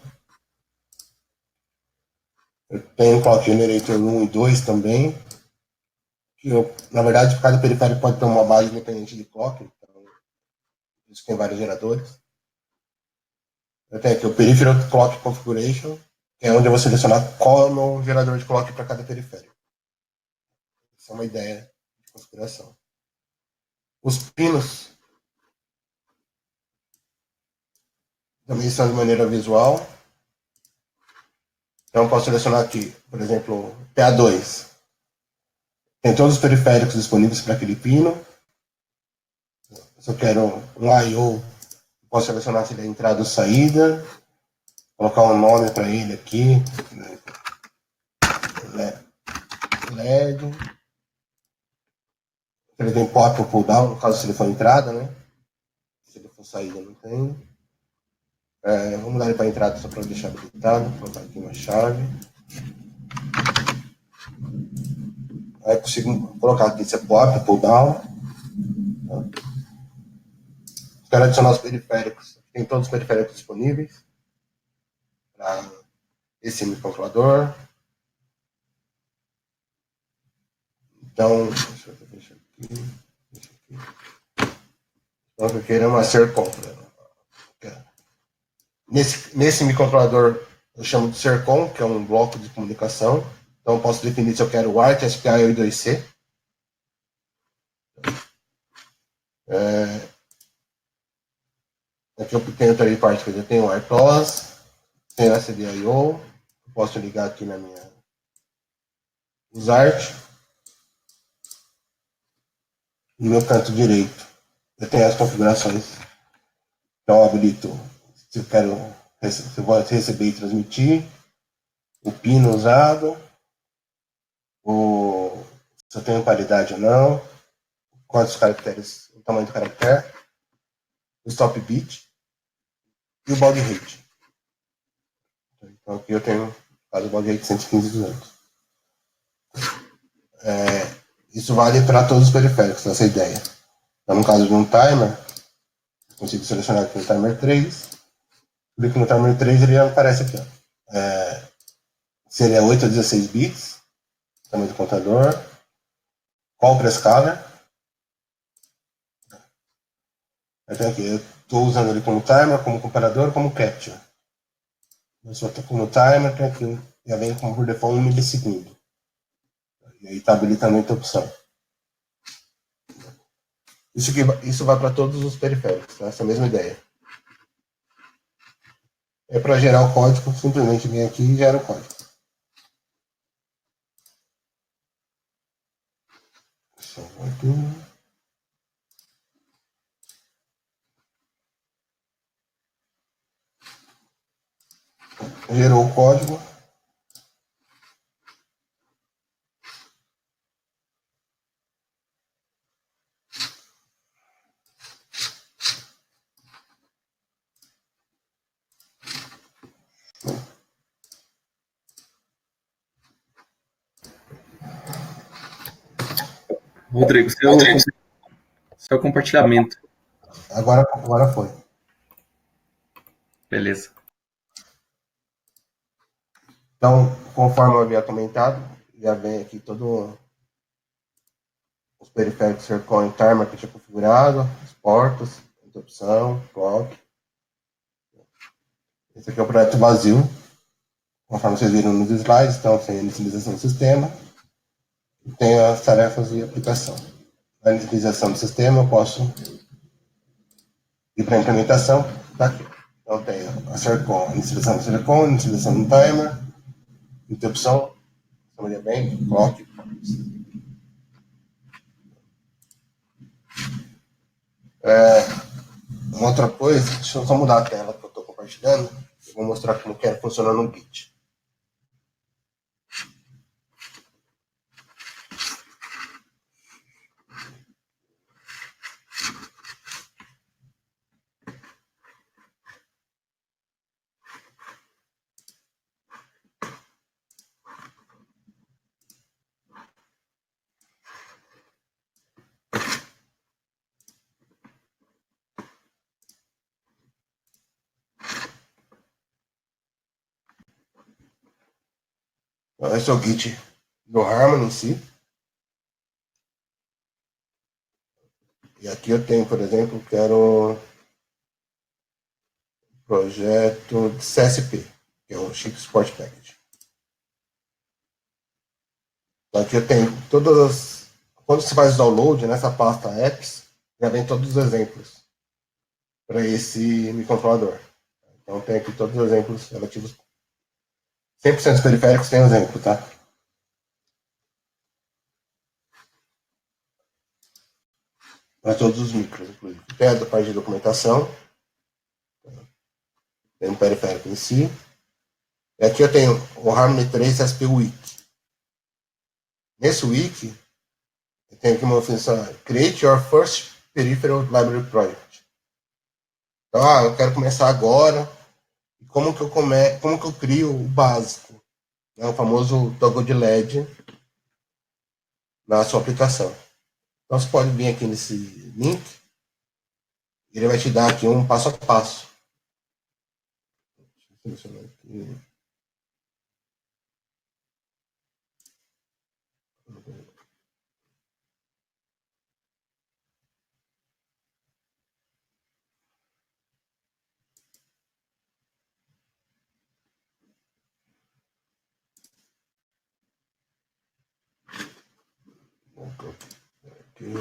Speaker 2: Eu tenho Clock Generator 1 e 2 também. Que na verdade, cada periférico pode ter uma base independente de clock. Então, isso tem vários geradores. Eu tenho aqui o Peripheral Clock Configuration, que é onde eu vou selecionar qual é o meu gerador de clock para cada periférico. Essa é uma ideia de configuração. Os pinos também são de maneira visual. Então, eu posso selecionar aqui, por exemplo, PA2. Tem todos os periféricos disponíveis para aquele pino. Se eu quero um I/O, posso selecionar se ele é entrada ou saída. Colocar um nome para ele aqui. LED. Ele tem pop ou pull down, no caso se ele for entrada, né? Se ele for saída, não tem. Vamos dar ele para entrada só para deixar habilitado. Vou colocar aqui uma chave. Aí eu consigo colocar aqui se é pop, pull down. Quero adicionar os periféricos. Tem todos os periféricos disponíveis para esse microcontrolador. Então, deixa eu aqui. Então, eu quero uma Sercom. Nesse microcontrolador, eu chamo de Sercom, que é um bloco de comunicação. Então, eu posso definir se eu quero o ART, SPI ou I2C. Aqui eu tenho third party, eu tenho o RTOS, tenho SDIO, posso ligar aqui na minha USART. No meu canto direito, eu tenho as configurações. Então, eu habilito se eu vou receber e transmitir, o pino usado, se eu tenho paridade ou não, quantos caracteres, o tamanho do caractere, o stop bit e o baud rate. Então, aqui eu tenho o baud rate 115.200. Isso vale para todos os periféricos, essa ideia. Então, no caso de um timer, eu consigo selecionar aqui o timer 3. Clico no timer 3 ele já aparece aqui. Se ele é 8 a 16 bits, tamanho do contador, qual o prescaler. Então, aqui, eu estou usando ele como timer, como comparador, como capture. Eu só estou como timer, que aqui já vem como por default 1 milissegundo. E aí está habilitando a interrupção. Isso vai para todos os periféricos, tá? Essa mesma ideia. Para gerar o código, simplesmente vem aqui e gera o código. Gerou o código.
Speaker 1: Rodrigo, seu compartilhamento.
Speaker 2: Agora foi.
Speaker 1: Beleza.
Speaker 2: Então, conforme eu havia comentado, já vem aqui todos os periféricos Sercom timer que eu tinha configurado, os portos, interrupção, clock. Esse aqui é o projeto vazio, conforme vocês viram nos slides, então tem a inicialização do sistema e tem as tarefas de aplicação. Na inicialização do sistema eu posso ir para a implementação daqui. Então tem a Sercom, a inicialização do Sercom, a inicialização do timer, interrupção, chamaria bem, clock. Uma outra coisa, deixa eu só mudar a tela que eu estou compartilhando. Eu vou mostrar como que ela funciona no Git. Esse é o Git do Harmony em si. E aqui eu tenho, por exemplo, quero projeto de CSP, que é o Chip Support Package. Então aqui eu tenho todas as... Quando você faz o download nessa pasta apps, já vem todos os exemplos para esse microcontrolador. Então tem aqui todos os exemplos relativos. 100% dos periféricos tem exemplo, tá? Para todos os micros, inclusive. Tem a parte de documentação, tem o periférico em si. E aqui eu tenho o Harmony 3 SP Wiki. Nesse wiki, eu tenho aqui uma função Create Your First Peripheral Library Project. Então, eu quero começar agora. Como que eu crio o básico, né, o famoso toggle de LED na sua aplicação. Então, você pode vir aqui nesse link, ele vai te dar aqui um passo a passo. Deixa eu selecionar aqui. Aqui.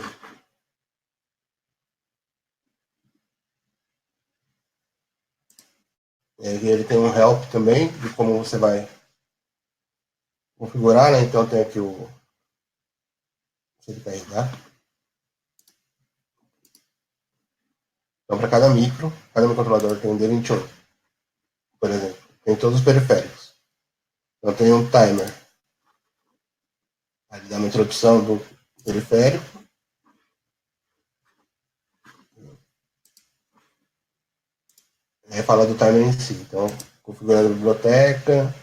Speaker 2: Ele tem um help também, de como você vai configurar, né? Então tem aqui o... Deixa ele carregar. Então, para cada microcontrolador tem um D21, por exemplo. Tem todos os periféricos. Então tem um timer. Aí dá uma introdução do periférico. Aí fala do timer em si. Então, configurando a biblioteca.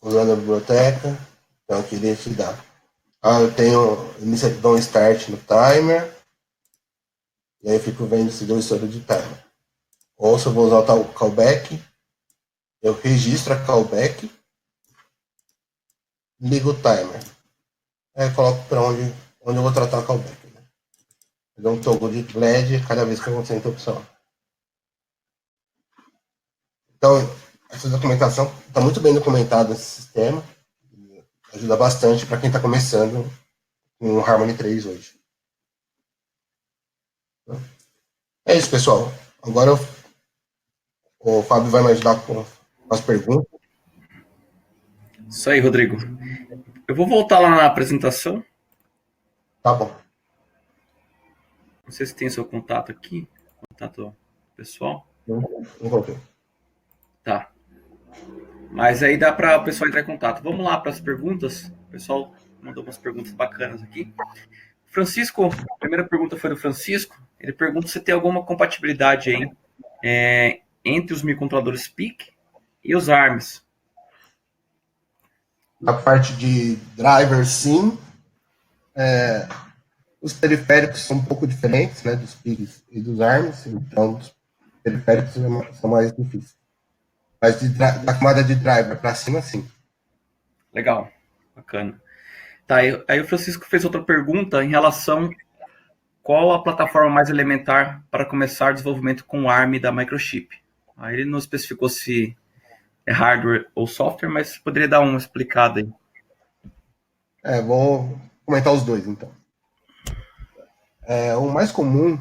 Speaker 2: Usando a biblioteca. Então aqui ele te dá. Eu tenho dou um start no timer. E aí eu fico vendo se deu história de timer. Ou se eu vou usar o callback, eu registro a callback, ligo o timer. Aí eu coloco para onde eu vou tratar a callback. Né? Eu dou um toggle de LED cada vez que acontecer a interrupção. Então, essa documentação está muito bem documentada nesse sistema. Ajuda bastante para quem está começando com o Harmony 3 hoje. É isso, pessoal. Agora o Fábio vai me ajudar com as perguntas.
Speaker 1: Isso aí, Rodrigo. Eu vou voltar lá na apresentação.
Speaker 2: Tá bom.
Speaker 1: Não sei se tem seu contato aqui. Contato pessoal.
Speaker 2: Não voltei.
Speaker 1: Tá. Mas aí dá para o pessoal entrar em contato. Vamos lá para as perguntas. O pessoal mandou umas perguntas bacanas aqui. Francisco, a primeira pergunta foi do Francisco. Ele pergunta se tem alguma compatibilidade aí entre os microcontroladores PIC e os ARMs.
Speaker 2: Na parte de driver, sim. Os periféricos são um pouco diferentes, né, dos PICs e dos ARMs, então os periféricos são mais difíceis. Mas da camada de driver para cima, sim.
Speaker 1: Legal, bacana. Tá, aí o Francisco fez outra pergunta em relação qual a plataforma mais elementar para começar o desenvolvimento com o ARM da Microchip. Aí ele não especificou se é hardware ou software, mas poderia dar uma explicada aí.
Speaker 2: Vou comentar os dois, então. O mais comum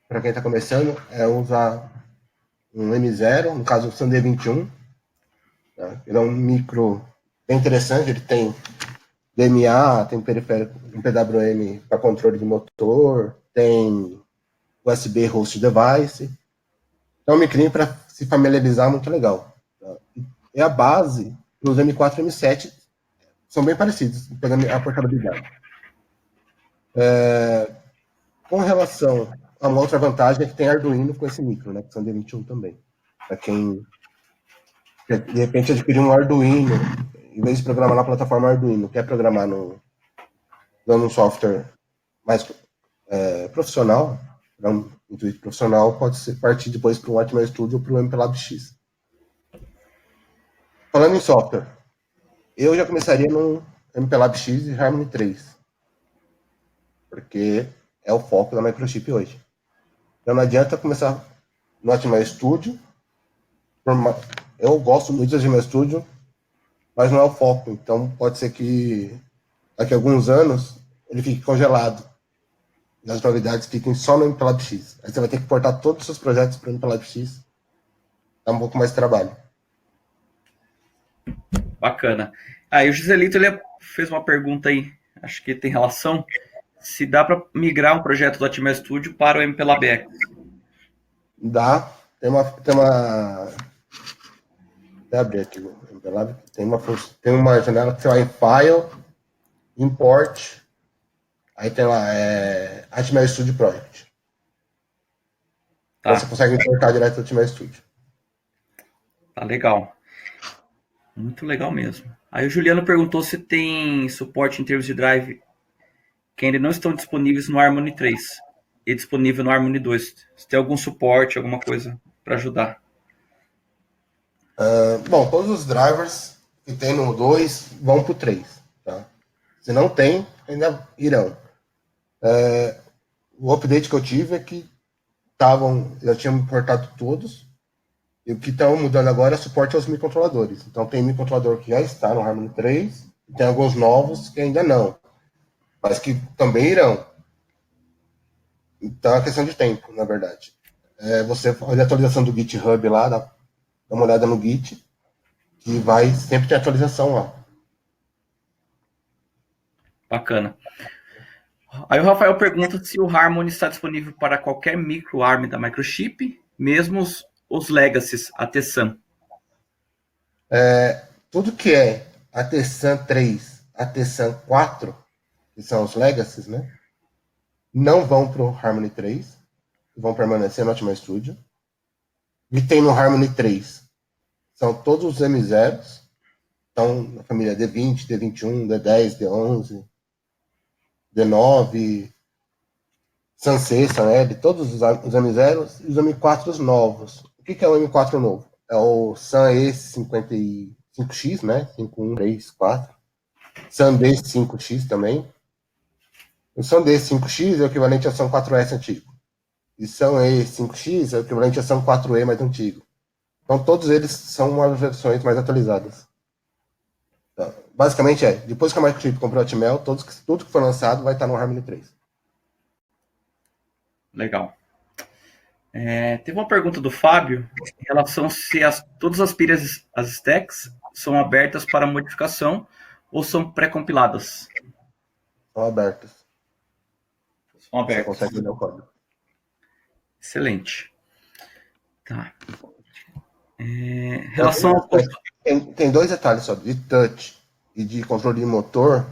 Speaker 2: para quem está começando é usar um M0, no caso o Sun D21. Tá? Ele é um micro bem interessante, ele tem DMA, tem periférico, um PWM para controle de motor, tem USB host device. Então, é um micrinho para se familiarizar, muito legal. Tá? E a base, os M4 e M7 são bem parecidos, pegando a portabilidade. Com relação a uma outra vantagem é que tem Arduino com esse micro, né, que são D21 também. Para quem, de repente, adquirir um Arduino, em vez de programar na plataforma Arduino, quer programar usando um software mais profissional, para um intuito profissional, pode ser partir depois para o Atmel Studio ou para o MPLAB X. Falando em software, eu já começaria no MPLAB X e Harmony 3, porque é o foco da Microchip hoje. Então não adianta começar no Atmel Studio. Eu gosto muito do Atmel Studio, mas não é o foco. Então pode ser que daqui a alguns anos ele fique congelado. E as novidades fiquem só no MPLAB X. Aí você vai ter que portar todos os seus projetos para o MPLAB X. Dá um pouco mais de trabalho.
Speaker 1: Bacana. Aí o Giselito ele fez uma pergunta aí, acho que tem relação, se dá para migrar um projeto do Atmel Studio para o MPLAB.
Speaker 2: Dá. Até abrir aqui o MPLAB. Tem uma janela que você vai em File, Import, aí tem lá, Atmel Studio Project.
Speaker 1: Tá.
Speaker 2: Então você consegue importar direto do Atmel Studio.
Speaker 1: Tá legal. Muito legal mesmo. Aí o Juliano perguntou se tem suporte em termos de drive que ainda não estão disponíveis no Harmony 3 e disponível no Harmony 2. Se tem algum suporte, alguma coisa para ajudar.
Speaker 2: Bom, todos os drivers que tem no 2 vão para o 3. Tá? Se não tem, ainda irão. O update que eu tive é que já tinham importado todos, e o que estão mudando agora é suporte aos microcontroladores. Então tem microcontrolador que já está no Harmony 3, e tem alguns novos que ainda não, mas que também irão. Então é questão de tempo, na verdade. Você olha a atualização do GitHub lá, dá uma olhada no Git, que vai sempre ter atualização lá.
Speaker 1: Bacana. Aí o Rafael pergunta se o Harmony está disponível para qualquer micro ARM da Microchip, mesmo os Legacies ATSAM.
Speaker 2: Tudo que é ATSAM 3, ATSAM 4, que são os Legacies, né? Não vão para o Harmony 3, vão permanecer no Atmel Studio. E tem no Harmony 3, são todos os M0s, então na família D20, D21, D10, D11, D9, Sansei, Saneb, todos os M0s e os M4s novos. O que é o M4 novo? É o Sun E55X, né? 5134. Sun D5X também. O Sun D5X é o equivalente ao Sun 4S antigo. E Sun E5X é o equivalente ao Sun 4E mais antigo. Então todos eles são umas versões mais atualizadas. Então, basicamente depois que a Microchip comprou a Atmel, tudo que for lançado vai estar no Harmony 3.
Speaker 1: Legal. Teve uma pergunta do Fábio em relação se todas as pilhas, as stacks, são abertas para modificação ou são pré-compiladas?
Speaker 2: São abertas.
Speaker 1: São abertas.
Speaker 2: Você consegue ler o código.
Speaker 1: Excelente. Tá. Relação ao...
Speaker 2: Tem dois detalhes só, de touch e de controle de motor.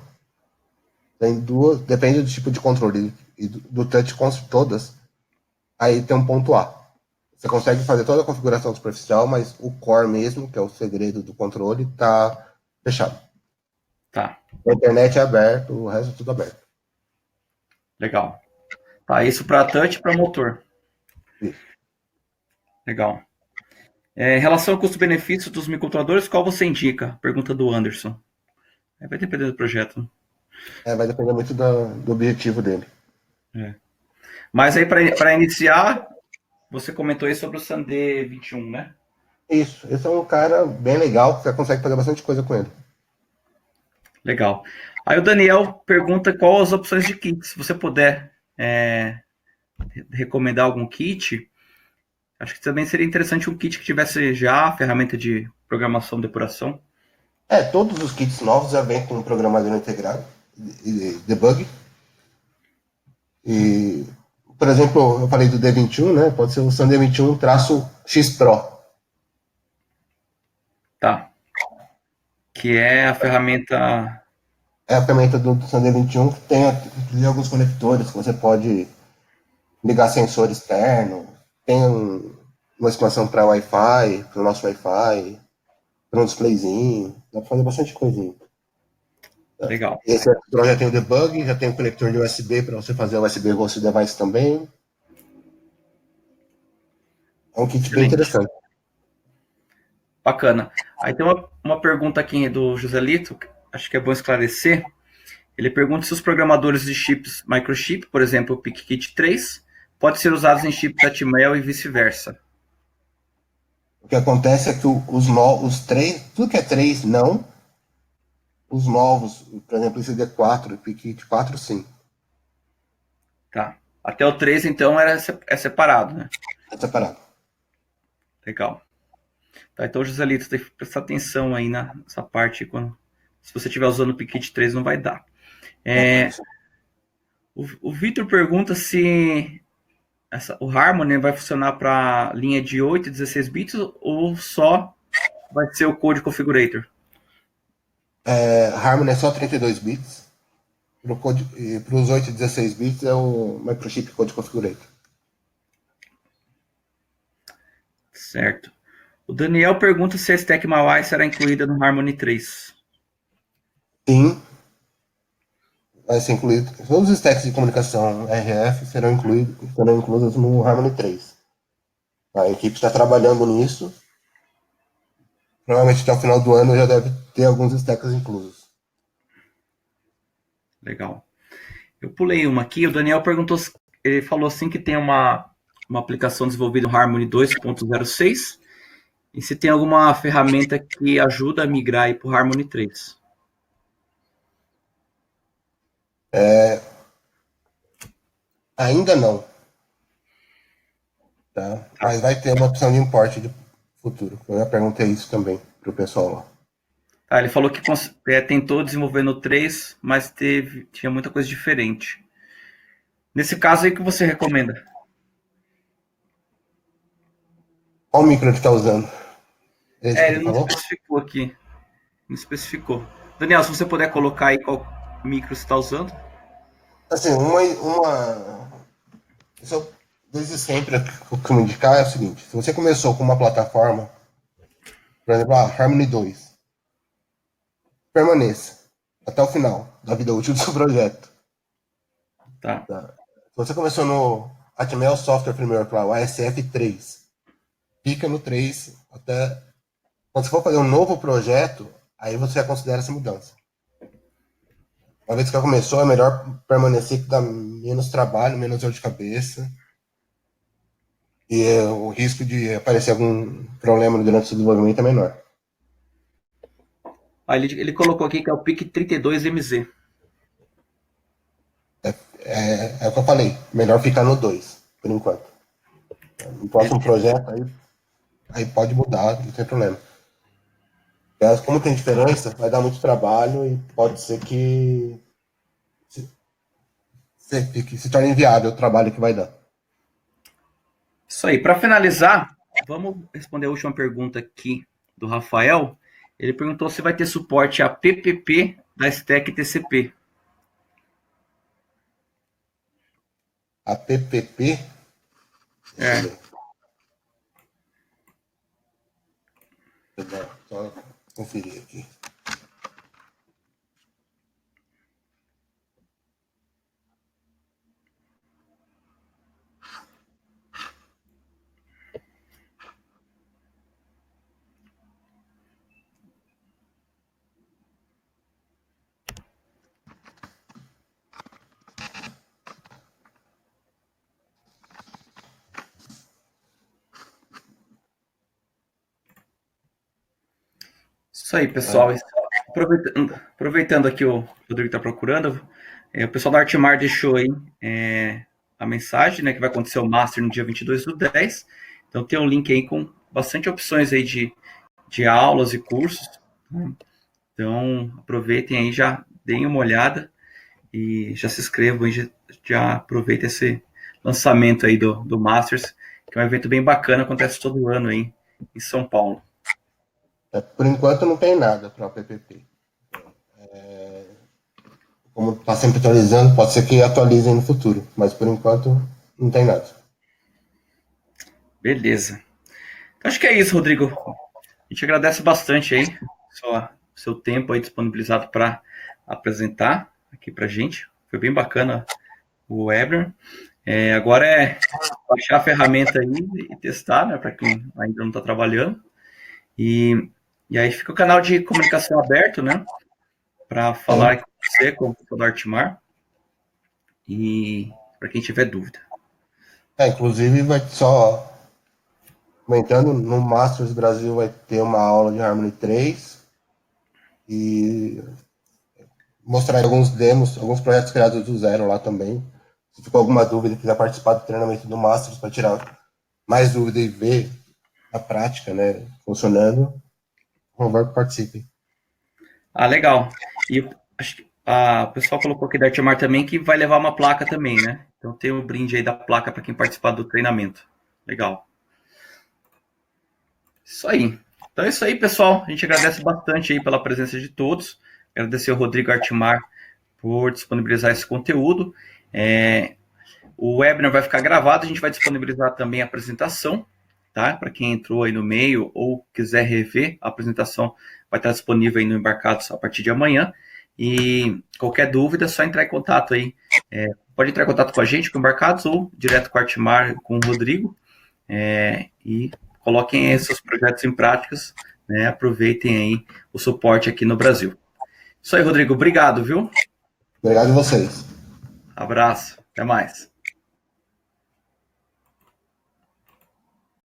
Speaker 2: Tem duas, depende do tipo de controle e do touch com todas. Aí tem um ponto A. Você consegue fazer toda a configuração superficial, mas o core mesmo, que é o segredo do controle, tá fechado.
Speaker 1: Tá.
Speaker 2: A internet é aberto, o resto é tudo aberto.
Speaker 1: Legal. Tá, isso para touch e para motor.
Speaker 2: Isso.
Speaker 1: Legal. Em relação ao custo-benefício dos microcontroladores, qual você indica? Pergunta do Anderson. Vai depender do projeto.
Speaker 2: Vai depender muito do objetivo dele.
Speaker 1: Mas aí, para iniciar, você comentou aí sobre o Sandê 21, né?
Speaker 2: Isso. Esse é um cara bem legal, que você consegue fazer bastante coisa com ele.
Speaker 1: Legal. Aí o Daniel pergunta qual as opções de kit. Se você puder recomendar algum kit, acho que também seria interessante um kit que tivesse já a ferramenta de programação, depuração.
Speaker 2: Todos os kits novos já vêm com programador integrado e debug. E, por exemplo, eu falei do D21, né? Pode ser o Sun D21-X Pro.
Speaker 1: Tá. Que é a ferramenta...
Speaker 2: É a ferramenta do Sun D21 que tem alguns conectores que você pode ligar sensor externo. Tem uma expansão para Wi-Fi, para o nosso Wi-Fi, para um displayzinho. Dá para fazer bastante coisinha.
Speaker 1: Legal.
Speaker 2: Esse Pro já tem o debug, já tem o conector de USB para você fazer o USB Host Device também. É um kit bem interessante.
Speaker 1: Bacana. Aí tem uma pergunta aqui do Joselito, acho que é bom esclarecer. Ele pergunta se os programadores de chips microchip, por exemplo, o PicKit 3, pode ser usados em chips Atmel e vice-versa.
Speaker 2: O que acontece é que os três, tudo que é 3, não. Os novos, por exemplo, esse D4, PicKit 4, sim.
Speaker 1: Tá. Até o 3, então, é separado, né?
Speaker 2: É separado.
Speaker 1: Legal. Tá, então, Joselito, tem que prestar atenção aí nessa parte. Se você estiver usando o PicKit 3, não vai dar. O Vitor pergunta se o Harmony vai funcionar para linha de 8 e 16 bits ou só vai ser o Code Configurator?
Speaker 2: Harmony é só 32 bits. Para os 8 e 16 bits é o Microchip Code Configurator.
Speaker 1: Certo. O Daniel pergunta se a stack Mawai será incluída no Harmony 3.
Speaker 2: Sim. Vai ser incluído. Todos os stacks de comunicação RF serão inclusos no Harmony 3. A equipe está trabalhando nisso. Provavelmente até o final do ano já deve ter alguns stacks inclusos.
Speaker 1: Legal. Eu pulei uma aqui. O Daniel perguntou, ele falou assim que tem uma aplicação desenvolvida no Harmony 2.06 e se tem alguma ferramenta que ajuda a migrar para o Harmony 3.
Speaker 2: Ainda não. Tá? Mas vai ter uma opção de import de futuro. Eu já perguntei isso também para o pessoal lá.
Speaker 1: Tá, ele falou que tentou desenvolver no 3, mas tinha muita coisa diferente. Nesse caso aí, o que você recomenda?
Speaker 2: Qual micro ele está usando?
Speaker 1: Ele não especificou aqui. Não especificou. Daniel, se você puder colocar aí qual micro você está usando.
Speaker 2: Assim, desde sempre, o que eu me indicar é o seguinte: se você começou com uma plataforma, por exemplo, a Harmony 2, permaneça até o final da vida útil do seu projeto.
Speaker 1: Tá.
Speaker 2: Se você começou no Atmel Software Framework lá, o ASF3, fica no 3 até. Quando você for fazer um novo projeto, aí você já considera essa mudança. Uma vez que já começou, é melhor permanecer, que dá menos trabalho, menos dor de cabeça. E o risco de aparecer algum problema durante o desenvolvimento é menor.
Speaker 1: Ele colocou aqui que é o PIC 32MZ.
Speaker 2: É o que eu falei, melhor ficar no 2, por enquanto. No próximo projeto, aí pode mudar, não tem problema. Mas como tem diferença, vai dar muito trabalho e pode ser que se torne inviável o trabalho que vai dar.
Speaker 1: Isso aí. Para finalizar, vamos responder a última pergunta aqui do Rafael. Ele perguntou se vai ter suporte a PPP da Stack TCP.
Speaker 2: A PPP. Só conferir aqui.
Speaker 1: Isso aí, pessoal. Aproveitando aqui o Rodrigo está procurando, o pessoal da Artmar deixou aí a mensagem, né, que vai acontecer o Master no dia 22/10. Então tem um link aí com bastante opções aí de aulas e cursos. Né? Então aproveitem aí, já deem uma olhada e já se inscrevam e já aproveitem esse lançamento aí do Masters, que é um evento bem bacana, acontece todo ano aí em São Paulo.
Speaker 2: Por enquanto não tem nada para o PPP. Como está sempre atualizando, pode ser que atualizem no futuro, mas por enquanto não tem nada.
Speaker 1: Beleza. Acho que é isso, Rodrigo. A gente agradece bastante aí seu tempo aí disponibilizado para apresentar aqui para gente. Foi bem bacana o webinar. Agora é baixar a ferramenta aí e testar, né, para quem ainda não está trabalhando. E aí fica o canal de comunicação aberto, né? Para falar com você, com o pessoal do Artmar, e para quem tiver dúvida.
Speaker 2: Inclusive, vai só comentando, no Masters Brasil vai ter uma aula de Harmony 3 e mostrar alguns demos, alguns projetos criados do zero lá também. Se ficou alguma dúvida e quiser participar do treinamento do Masters para tirar mais dúvida e ver a prática, né, funcionando, por favor, participe.
Speaker 1: Ah, legal. E acho que o pessoal colocou aqui da Artmar também que vai levar uma placa também, né? Então tem o brinde aí da placa para quem participar do treinamento. Legal. Isso aí. Então é isso aí, pessoal. A gente agradece bastante aí pela presença de todos. Agradecer ao Rodrigo Artmar por disponibilizar esse conteúdo. O webinar vai ficar gravado, a gente vai disponibilizar também a apresentação, tá? Para quem entrou aí no meio ou quiser rever, a apresentação vai estar disponível aí no Embarcados a partir de amanhã. E qualquer dúvida é só entrar em contato aí. Pode entrar em contato com a gente, com o Embarcados, ou direto com o Artmar, com o Rodrigo. E coloquem aí seus projetos em práticas, né? Aproveitem aí o suporte aqui no Brasil. Isso aí, Rodrigo. Obrigado, viu?
Speaker 2: Obrigado a vocês.
Speaker 1: Abraço. Até mais.